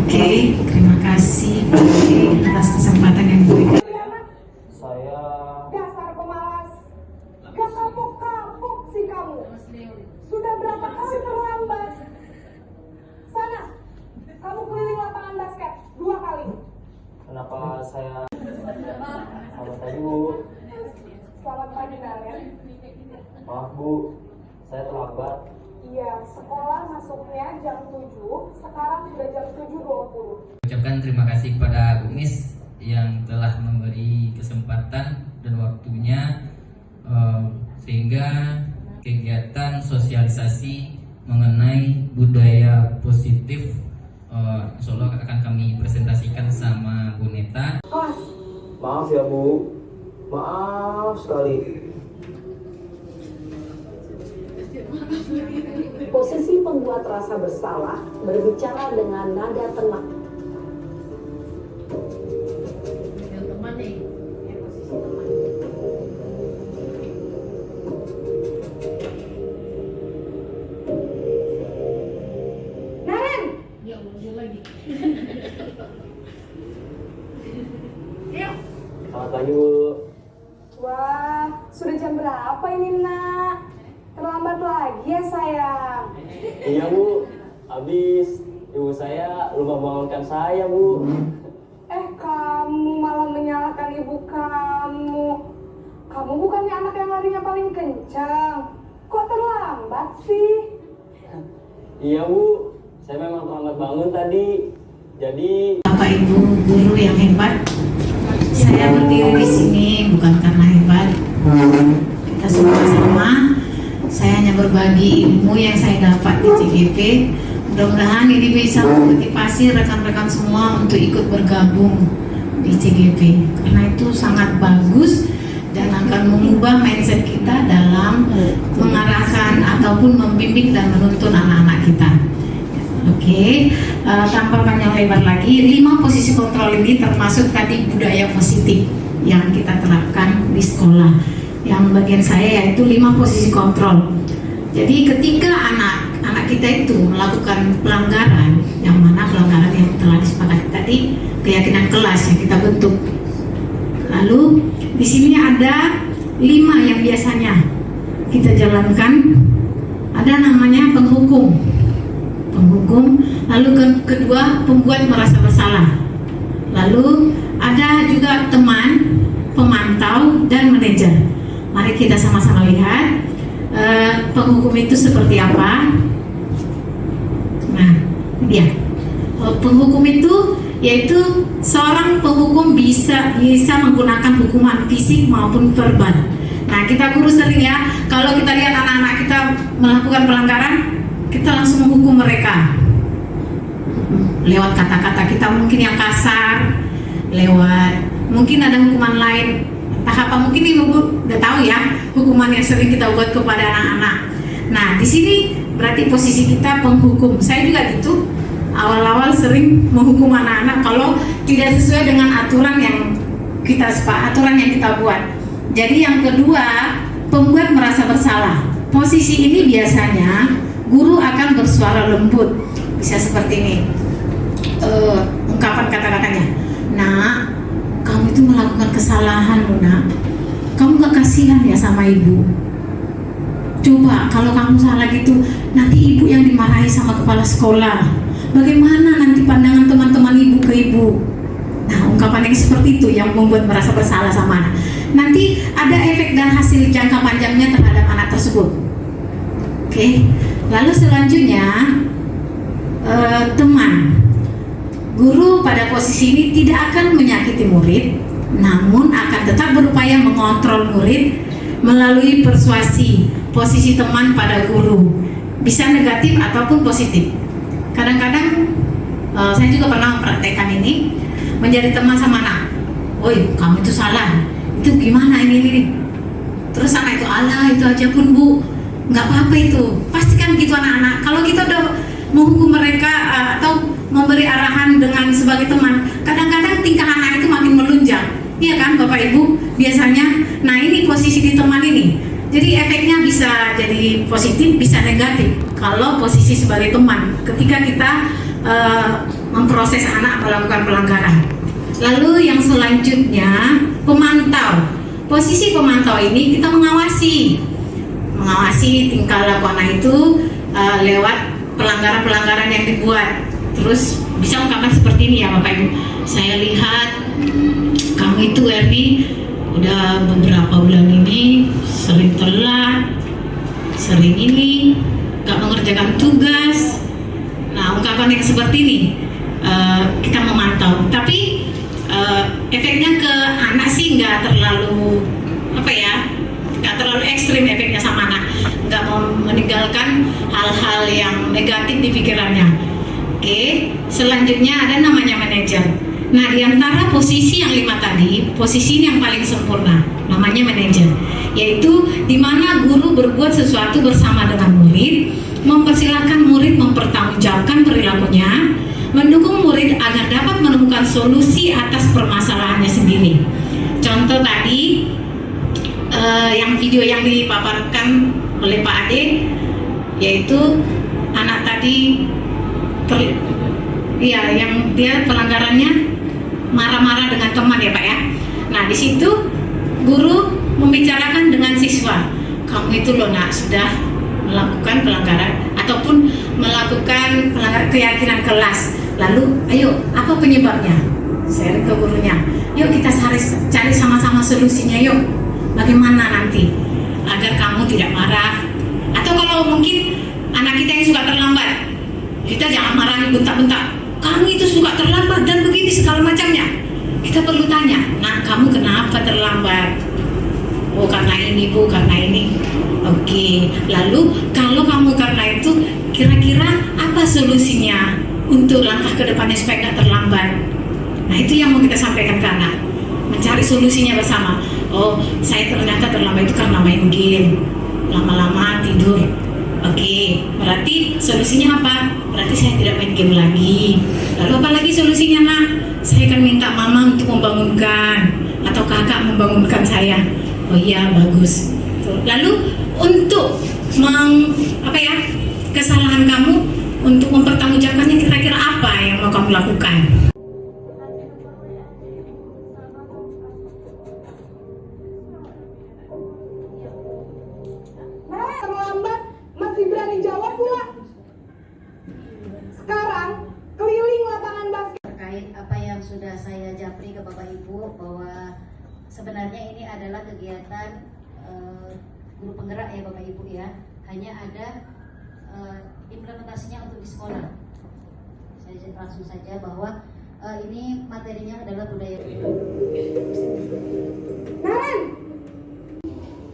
Oke, terima kasih Pak Ade atas kesempatan yang diberikan. Saya Dasar pemalas. Gak kapok-kapok sih kamu. Sudah berapa kali terlambat? Sana, kamu keliling lapangan basket 2 kali. kenapa saya selamat pagi Bu. Selamat pagi, Naren. Maaf Bu, saya terlambat. Iya, sekolah masuknya jam 7, sekarang sudah jam 7.20. Ucapkan terima kasih kepada Bu Miss yang telah memberi kesempatan dan waktunya sehingga kegiatan sosialisasi mengenai budaya positif insya Allah akan kami presentasikan sama Bu Neta. Maaf ya Bu, maaf sekali. Posisi pembuat rasa bersalah berbicara dengan nada tenang. Naren! Selamat pagi Bu. Wah, sudah jam berapa ini, Nak? Terlambat lagi ya, sayang. Iya Bu, habis ibu saya lupa bangunkan saya Bu. Kamu malah menyalahkan ibu kamu. Kamu bukannya anak yang larinya paling kencang. Kok terlambat sih? Iya Bu, saya memang terlambat bangun tadi. Jadi Bapak Ibu guru yang hebat, saya berdiri di sini bukan karena hebat. Kita semua sama. Saya hanya berbagi ilmu yang saya dapat di CGP. Mudah-mudahan ini bisa memotivasi rekan-rekan semua untuk ikut bergabung di CGP. Karena itu sangat bagus dan akan mengubah mindset kita dalam mengarahkan ataupun membimbing dan menuntun anak-anak kita. Oke, tanpa panjang lebar lagi, 5 posisi kontrol ini termasuk tadi budaya positif yang kita terapkan di sekolah. Yang bagian saya yaitu 5 posisi kontrol. Jadi ketika anak kita itu melakukan pelanggaran, yang mana pelanggaran yang telah disepakati tadi, keyakinan kelas yang kita bentuk. Lalu di sini ada 5 yang biasanya kita jalankan. Ada namanya penghukum. Lalu kedua pembuat merasa bersalah. Lalu ada juga teman, pemantau, dan manajer. Mari kita sama-sama lihat penghukum itu seperti apa. Nah, ini dia. Penghukum itu yaitu seorang penghukum bisa menggunakan hukuman fisik maupun verbal. Nah, kita guru sering ya, kalau kita lihat anak-anak kita melakukan pelanggaran, kita langsung menghukum mereka lewat kata-kata kita mungkin yang kasar, lewat mungkin ada hukuman lain, entah apa, mungkin ibu udah tahu ya hukuman yang sering kita buat kepada anak-anak. Nah, di sini berarti posisi kita penghukum. Saya juga gitu, awal-awal sering menghukum anak-anak kalau tidak sesuai dengan aturan yang kita buat. Jadi yang kedua, pembuat merasa bersalah. Posisi ini biasanya guru akan bersuara lembut, bisa seperti ini, ungkapan kata-katanya. Nak, kamu itu melakukan kesalahan, Nak. Kamu gak kasihan ya sama ibu? Coba kalau kamu salah gitu, nanti ibu yang dimarahi sama kepala sekolah. Bagaimana nanti pandangan teman-teman ibu ke ibu? Nah, ungkapan yang seperti itu yang membuat merasa bersalah sama anak. Nanti ada efek dan hasil jangka panjangnya terhadap anak tersebut. Oke. Lalu selanjutnya teman. Guru pada posisi ini tidak akan menyakiti murid, namun akan tetap berupaya mengontrol murid melalui persuasi. Posisi teman pada guru bisa negatif ataupun positif. Kadang-kadang saya juga pernah mempraktekkan ini, menjadi teman sama anak. Woi, kamu itu salah. Itu gimana ini? Terus anak itu, alah itu aja pun bu, nggak apa-apa itu. Pastikan gitu anak-anak. Kalau kita udah menghukum mereka atau memberi arahan dengan sebagai teman, kadang-kadang tingkah anak itu makin melunjak. Iya kan Bapak Ibu? Biasanya, nah ini posisi di teman ini. Jadi efeknya bisa jadi positif, bisa negatif. Kalau posisi sebagai teman, ketika kita memproses anak melakukan pelanggaran. Lalu yang selanjutnya, pemantau. Posisi pemantau ini kita mengawasi tingkah laku anak itu lewat pelanggaran-pelanggaran yang dibuat. Terus bisa ungkapan seperti ini ya Bapak Ibu. Saya lihat kamu itu Erni udah beberapa bulan ini sering telat, sering ini gak mengerjakan tugas. Nah, ungkapan yang seperti ini kita memantau. Tapi efeknya ke anak sih nggak terlalu nggak terlalu ekstrim efeknya sama anak, nggak mau meninggalkan hal-hal yang negatif di pikirannya. Oke, selanjutnya ada namanya manajer. Nah, di antara posisi yang 5 tadi, posisi ini yang paling sempurna, namanya manajer, yaitu di mana guru berbuat sesuatu bersama dengan murid, mempersilahkan murid mempertanggungjawabkan perilakunya, mendukung murid agar dapat menemukan solusi atas permasalahannya sendiri. Contoh tadi yang video yang dipaparkan oleh Pak Ade, yaitu anak tadi yang dia pelanggarannya marah-marah dengan teman ya Pak ya. Nah, di situ guru membicarakan dengan siswa, kamu itu loh nak sudah melakukan pelanggaran ataupun melakukan pelanggaran keyakinan kelas. Lalu, ayo apa penyebabnya? Share ke gurunya. Yuk kita cari sama-sama solusinya yuk. Bagaimana nanti agar kamu tidak marah? Atau kalau mungkin anak kita yang suka terlambat, kita jangan marahi bentak-bentak. Kamu itu suka terlambat dan begini segala macamnya. Kita perlu tanya, nak kamu kenapa terlambat? Oh karena ini bu, karena ini. Oke, lalu kalau kamu karena itu, kira-kira apa solusinya untuk langkah ke depannya supaya nggak terlambat? Nah itu yang mau kita sampaikan ke anak, mencari solusinya bersama. Oh saya ternyata terlambat itu karena main game, lama-lama tidur. Oke, berarti solusinya apa? Berarti saya tidak main game lagi. Lalu apa lagi solusinya nak? Saya akan minta mama untuk membangunkan atau kakak membangunkan saya. Oh iya bagus. Lalu untuk kesalahan kamu untuk mempertanggungjawabkannya, kira-kira apa yang mau kamu lakukan? Terlambat masih berani jawab pula. Sekarang keliling lapangan basket. Terkait apa yang sudah saya japri ke Bapak Ibu bahwa sebenarnya ini adalah kegiatan guru penggerak ya Bapak Ibu ya. Hanya ada implementasinya untuk di sekolah. Saya langsung saja bahwa ini materinya adalah budaya. Naren.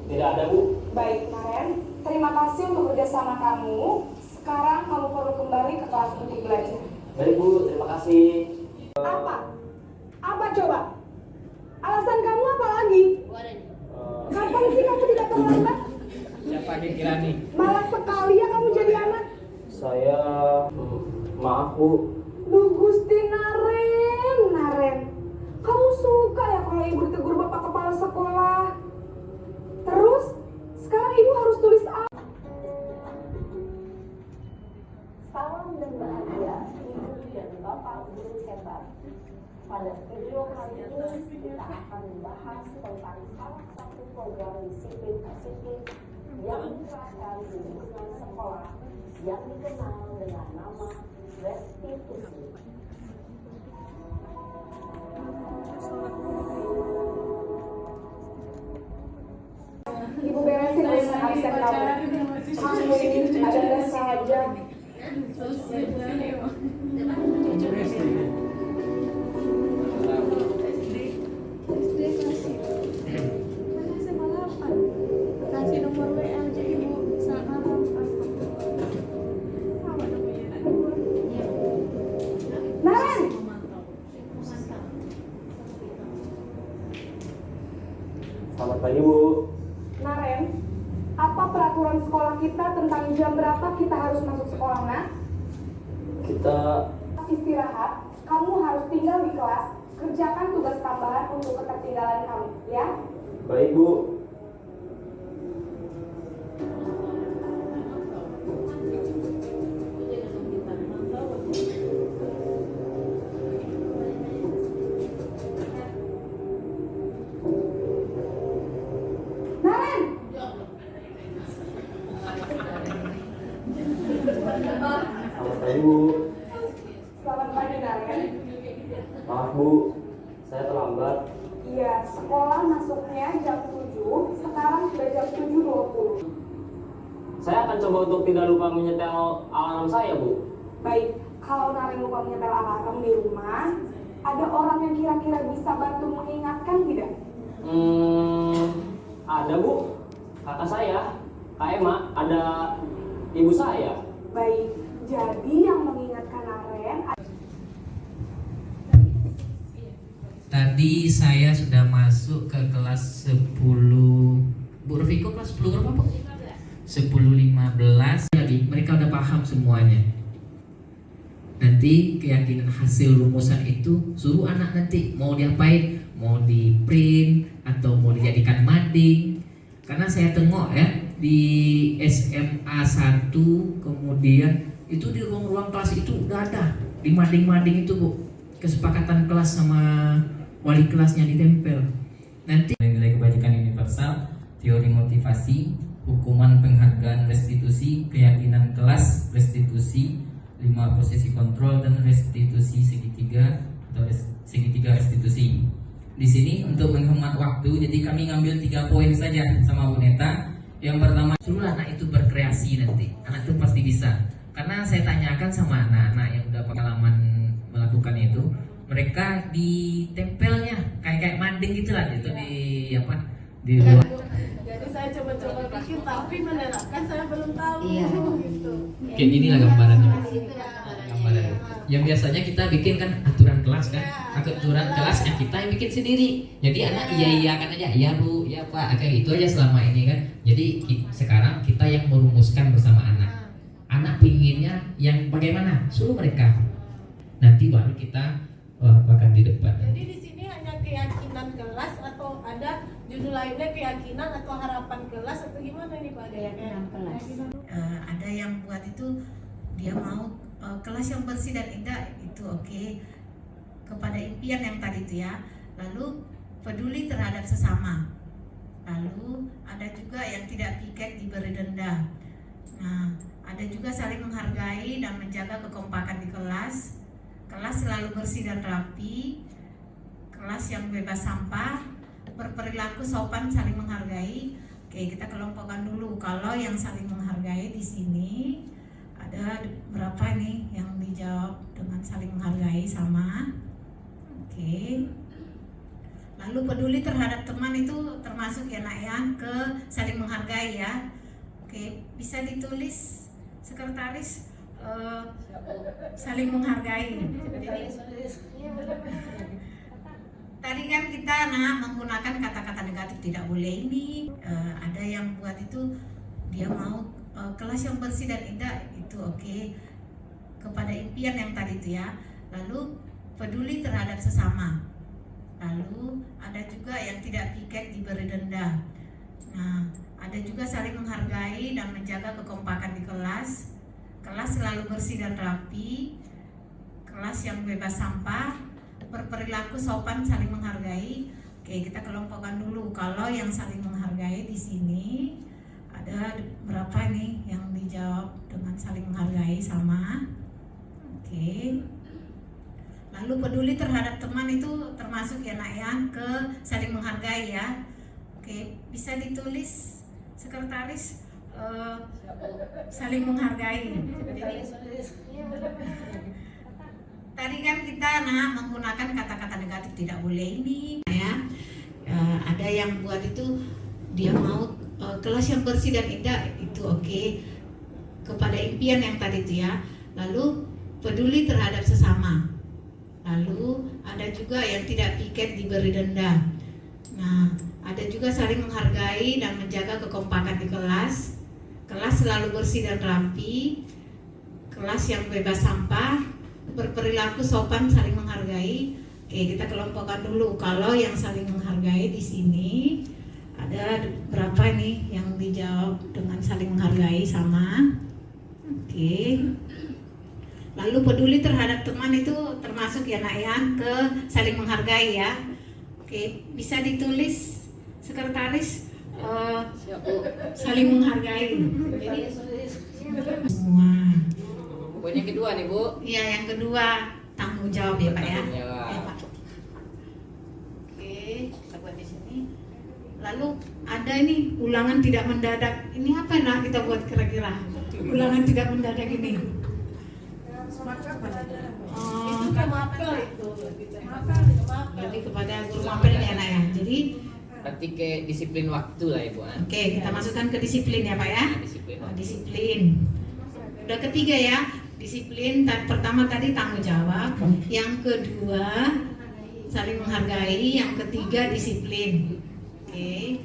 Tidak ada, Bu. Baik, Naren. Terima kasih untuk kerjasama kamu. Sekarang kamu perlu kembali ke kelas untuk belajar. Baik, Bu. Terima kasih. Apa? Apa coba? Alasan kamu apa lagi? Kapan sih kamu tidak terlambat? Siapa dikira nih? Malas sekali ya kamu jadi anak. Saya maaf, Bu. Duh Gusti Naren. Kamu suka ya kalau ibu ditegur bapak kepala sekolah? Terus, sekarang ibu harus tulis apa? Salam dan bahagia, ibu dan bapak guru hebat. Pada video kali ini kita akan membahas tentang salah satu program disiplin positif yang diterapkan di lingkungan sekolah yang dikenal dengan nama restitusi. Ibu beresin urusan absen kamu. Kamu ini ada saja. Selamat pagi, Bu. Naren, apa peraturan sekolah kita tentang jam berapa kita harus masuk sekolah, nak? Kita Istirahat, kamu harus tinggal di kelas, kerjakan tugas tambahan untuk ketertinggalan kamu, ya? baik, Bu. Naren! Selamat pagi, Bu. Selamat pagi, Naren. Maaf, Bu. Saya terlambat. Iya, sekolah masuknya jam 7, sekarang sudah jam 7.20. Saya akan coba untuk tidak lupa menyetel alarm saya, Bu. Baik, kalau Naren lupa menyetel alarm di rumah, ada orang yang kira-kira bisa bantu mengingatkan tidak? Ada, Bu. Kakak saya, Kak Emma, ada ibu saya. Baik, jadi yang mengingatkan Naren Tadi saya sudah masuk ke kelas 10. Bu Rufiko kelas 10 berapa, Bu? 10.15 lagi. Mereka udah paham semuanya. Nanti keyakinan hasil rumusan itu suruh anak nanti mau diapain, mau di print atau mau dijadikan mading. Karena saya tengok ya di SMA 1 kemudian itu di ruang-ruang kelas itu udah ada di mading-mading itu, Bu. Kesepakatan kelas sama wali kelasnya ditempel. Nanti nilai kebajikan universal, teori motivasi, hukuman penghargaan restitusi, keyakinan kelas restitusi, 5 posisi kontrol dan restitusi segitiga atau segitiga restitusi. Di sini untuk menghemat waktu, jadi kami ngambil 3 poin saja sama Bu Neta. Yang pertama, suruh anak itu berkreasi nanti. Anak itu pasti bisa. Karena saya tanyakan sama anak-anak yang udah pengalaman melakukan itu, mereka ditempelnya kayak mading gitulah gitu di luar. Jadi saya coba-coba bikin tapi menerapkan saya belum tahu. Iya. Gitu. Kayak inilah gambarannya. Yang biasanya kita bikin kan aturan kelas kan, aturan kelasnya kita yang bikin sendiri. Jadi anak iya kan aja, iya bu, iya pak, kayak gitu aja selama ini kan. Jadi sekarang kita yang merumuskan bersama anak. Anak pinginnya yang bagaimana, suruh mereka. Nanti baru kita akan di depan. Jadi di sini hanya keyakinan kelas atau ada judul lainnya keyakinan atau harapan kelas atau gimana nih Pak? Keyakinan kelas. Ada yang buat itu dia mau kelas yang bersih dan indah itu oke. Kepada impian yang tadi itu ya. Lalu peduli terhadap sesama. Lalu ada juga yang tidak piket diberi denda. Nah, ada juga saling menghargai dan menjaga kekompakan di kelas. Kelas selalu bersih dan rapi. Kelas yang bebas sampah. Berperilaku sopan, saling menghargai. Oke, kita kelompokkan dulu. Kalau yang saling menghargai di sini ada berapa nih yang dijawab dengan saling menghargai sama. Oke. Lalu peduli terhadap teman itu termasuk ya nak ya, ke saling menghargai ya. Oke, bisa ditulis sekretaris saling menghargai. Tadi kan kita menggunakan kata-kata negatif, tidak boleh ini. Ada yang buat itu dia mau kelas yang bersih dan indah itu oke. Kepada impian yang tadi itu ya. Lalu peduli terhadap sesama. Lalu ada juga yang tidak piket diberi denda. Nah, ada juga saling menghargai dan menjaga kekompakan di kelas. Kelas selalu bersih dan rapi. Kelas yang bebas sampah. Berperilaku sopan, saling menghargai. Oke, kita kelompokkan dulu. Kalau yang saling menghargai di sini ada berapa nih yang dijawab dengan saling menghargai sama. Oke. Lalu peduli terhadap teman itu termasuk ya nak ya, ke saling menghargai ya. Oke, bisa ditulis sekretaris saling menghargai. Tadi kan kita menggunakan kata-kata negatif, tidak boleh ini ya. Ada yang buat itu dia mau kelas yang bersih dan indah itu oke. Kepada impian yang tadi itu ya. Lalu peduli terhadap sesama. Lalu ada juga yang tidak piket diberi denda. Nah, ada juga saling menghargai dan menjaga kekompakan di kelas. Kelas selalu bersih dan rapi. Kelas yang bebas sampah. Berperilaku sopan, saling menghargai. Oke, kita kelompokkan dulu. Kalau yang saling menghargai di sini ada berapa nih yang dijawab dengan saling menghargai sama. Oke. Lalu peduli terhadap teman itu termasuk ya nak ya, ke saling menghargai ya. Oke, bisa ditulis sekretaris saling menghargai. Jadi semua. Poin yang kedua nih Bu. Iya, yang kedua tanggung jawab ya Pak ya. Ya, Pak. Oke, kita buat di sini. Lalu ada ini ulangan tidak mendadak. Ini apa nak kita buat kira-kira? Ulangan tidak mendadak ini. Lebih kepada guru mapelnya nak ya. Jadi berarti ke disiplin waktu lah Ibu. Oke, kita masukkan ke disiplin ya Pak ya. Disiplin. Disiplin. Udah ketiga ya. Disiplin pertama tadi tanggung jawab, yang kedua saling menghargai, yang ketiga disiplin. Oke.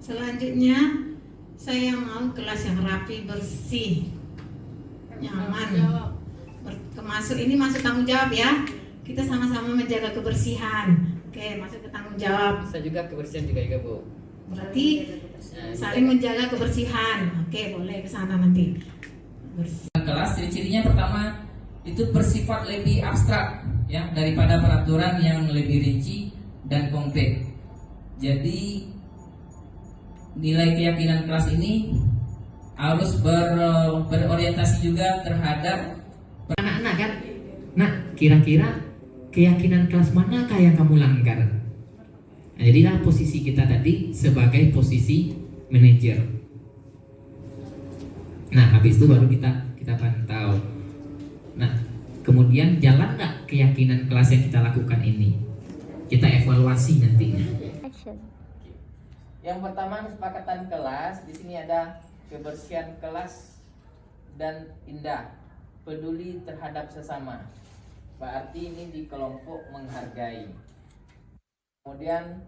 Selanjutnya saya mau kelas yang rapi, bersih, nyaman. Ini masuk tanggung jawab ya. Kita sama-sama menjaga kebersihan. Oke, masuk ke tanggung jawab. Bisa juga kebersihan juga Bu. Berarti saling menjaga kebersihan. Oke, boleh ke sana nanti. Kelas ciri-cirinya pertama itu bersifat lebih abstrak ya daripada peraturan yang lebih rinci dan konkret. Jadi nilai keyakinan kelas ini harus berorientasi juga terhadap anak-anak kan. Nah, kira-kira keyakinan kelas manakah yang kamu langgar? Nah, jadilah posisi kita tadi sebagai posisi manajer. Nah, habis itu baru kita pantau. Nah, Kemudian jalan nggak keyakinan kelas yang kita lakukan ini? Kita evaluasi nantinya. Yang pertama kesepakatan kelas. Di sini ada kebersihan kelas dan indah, peduli terhadap sesama. Berarti ini di kelompok menghargai. Kemudian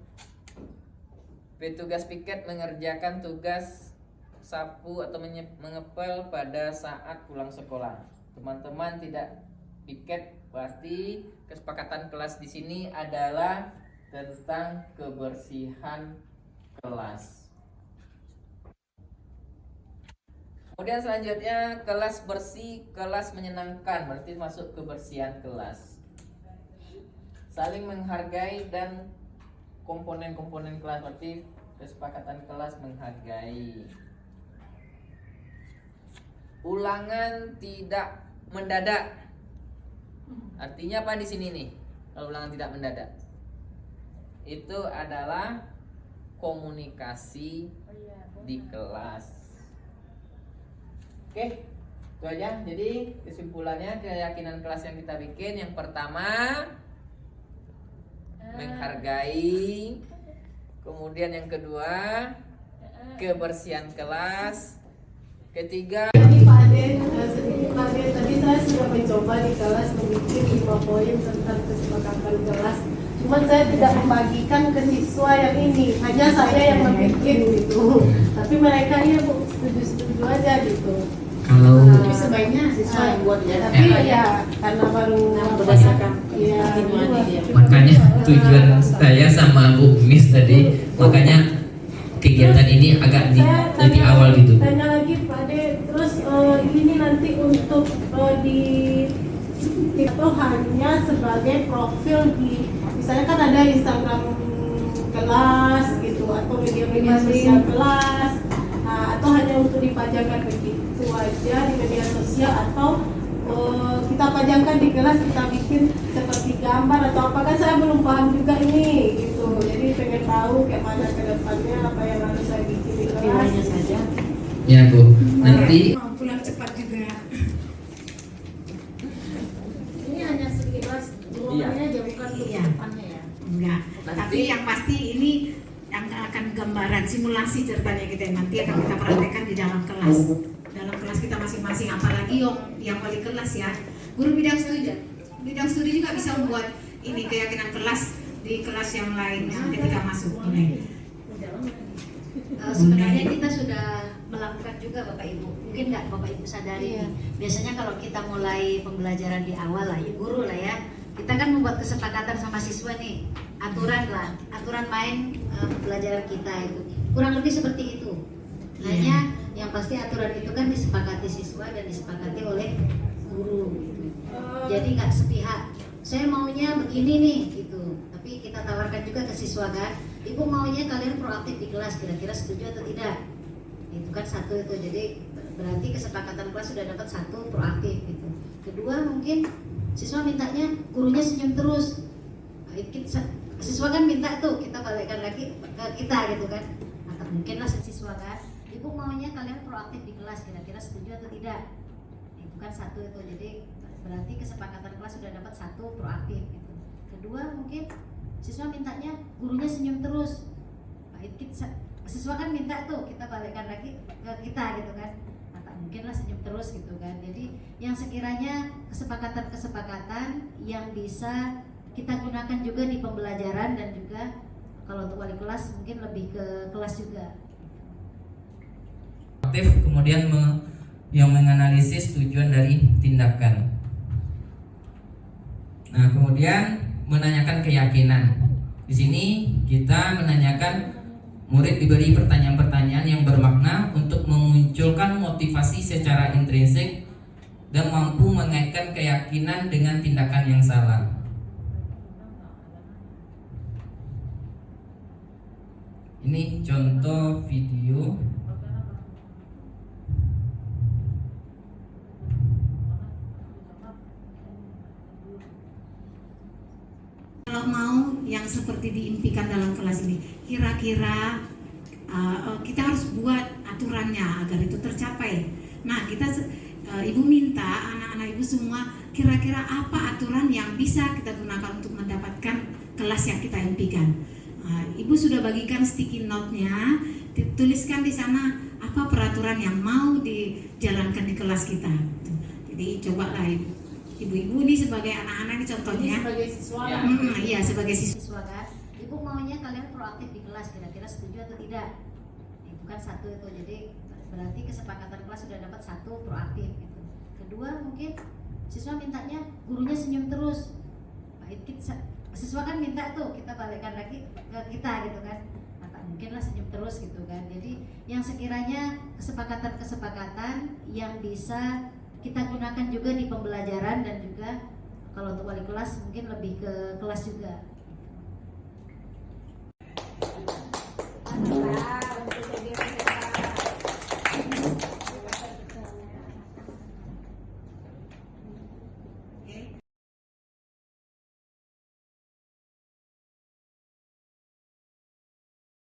petugas piket mengerjakan tugas sapu atau mengepel pada saat pulang sekolah. Teman-teman tidak piket, berarti kesepakatan kelas di sini adalah tentang kebersihan kelas. Kemudian selanjutnya kelas bersih, kelas menyenangkan, berarti masuk kebersihan kelas. Saling menghargai dan komponen-komponen kelas, berarti kesepakatan kelas menghargai. Ulangan tidak mendadak. Artinya apa di sini nih? Kalau ulangan tidak mendadak, itu adalah komunikasi di kelas. Oke, itu aja. Jadi kesimpulannya keyakinan kelas yang kita bikin, yang pertama menghargai, kemudian yang kedua kebersihan kelas, ketiga Pak Ade, sedikit Pak Ade, tadi saya sudah mencoba di kelas membuat 5 poin tentang kesepakatan kelas. Cuman saya tidak membagikan ke siswa yang ini, hanya saya yang membuat gitu. Tapi mereka ya setuju-setuju aja gitu. kalau Tapi sebaiknya siswa yang buat ya. Tapi ya karena baru berdasarkan ya, makanya tujuan saya sama Bu Miss tadi, makanya kegiatan ini agak lebih awal gitu. Tanya lagi Pak Ade, terus ini nanti untuk itu hanya sebagai profil di, misalnya kan ada Instagram kelas gitu atau media-media sosial kelas, atau hanya untuk dipajangkan begitu aja di media sosial, atau kita pajangkan di kelas, kita bikin seperti gambar atau apa, kan saya belum paham juga ini gitu. Jadi pengen tahu kayak mana ke depannya, apa yang harus saya bikin di kelas saja. Ya Bu, nanti Mau pulang cepat juga. ini hanya sekilas ruangannya aja, bukan untuk Iya. depannya ya. Enggak. Nanti- Tapi yang pasti ini yang akan gambaran simulasi ceritanya kita nanti akan kita praktekkan di dalam kelas. Dalam kelas kita masing-masing, apalagi yang wali kelas ya. Guru bidang studi juga bisa membuat ini keyakinan kelas di kelas yang lainnya ketika masuk. Sebenarnya kita sudah melakukan juga Bapak Ibu. Mungkin nggak Bapak Ibu sadari nih. Biasanya kalau kita mulai pembelajaran di awal lah, guru lah ya, kita kan membuat kesepakatan sama siswa nih, aturan main pembelajaran kita itu kurang lebih seperti itu. Hanya yang pasti aturan itu kan disepakati siswa dan disepakati oleh guru gitu. Jadi nggak sepihak, saya maunya begini nih gitu, tapi kita tawarkan juga ke siswa kan, ibu maunya kalian proaktif di kelas, kira-kira setuju atau tidak, itu kan satu itu. Jadi berarti kesepakatan kelas sudah dapat satu, proaktif gitu. Kedua mungkin siswa mintanya gurunya senyum terus, siswa kan minta tuh kita balikkan lagi ke kita gitu kan, atau mungkin lah siswa kan, ibu maunya kalian proaktif di kelas, kira-kira setuju atau tidak, itu kan satu itu. Jadi berarti kesepakatan kelas sudah dapat satu, proaktif gitu. Kedua mungkin siswa mintanya gurunya senyum terus, siswa kan minta tuh kita balikkan lagi ke kita gitu kan, atau mungkin lah senyum terus gitu kan. Jadi yang sekiranya kesepakatan-kesepakatan yang bisa kita gunakan juga di pembelajaran, dan juga kalau untuk wali kelas mungkin lebih ke kelas juga. aktif, kemudian yang menganalisis tujuan dari tindakan. Nah, kemudian menanyakan keyakinan. Di sini kita menanyakan, murid diberi pertanyaan-pertanyaan yang bermakna untuk memunculkan motivasi secara intrinsik dan mampu mengaitkan keyakinan dengan tindakan yang salah. Ini contoh video. Kalau mau yang seperti diimpikan dalam kelas ini, kira-kira kita harus buat aturannya agar itu tercapai. Nah, kita ibu minta anak-anak ibu semua kira-kira apa aturan yang bisa kita gunakan untuk mendapatkan kelas yang kita impikan. Ibu sudah bagikan sticky note-nya, dituliskan di sana apa peraturan yang mau dijalankan di kelas kita. Jadi cobalah ibu-ibu ini sebagai anak-anak ini contohnya. Ini sebagai siswa. Iya, sebagai siswa kan. Ibu maunya kalian proaktif di kelas, kira-kira setuju atau tidak? Bukan satu itu, jadi berarti kesepakatan kelas sudah dapat satu proaktif gitu. Kedua mungkin siswa mintanya gurunya senyum terus. Siswa kan minta tuh kita balikkan lagi ke kita gitu kan. Maka mungkinlah senyum terus gitu kan. Jadi yang sekiranya kesepakatan-kesepakatan yang bisa kita gunakan juga di pembelajaran dan juga kalau untuk wali kelas mungkin lebih ke kelas juga.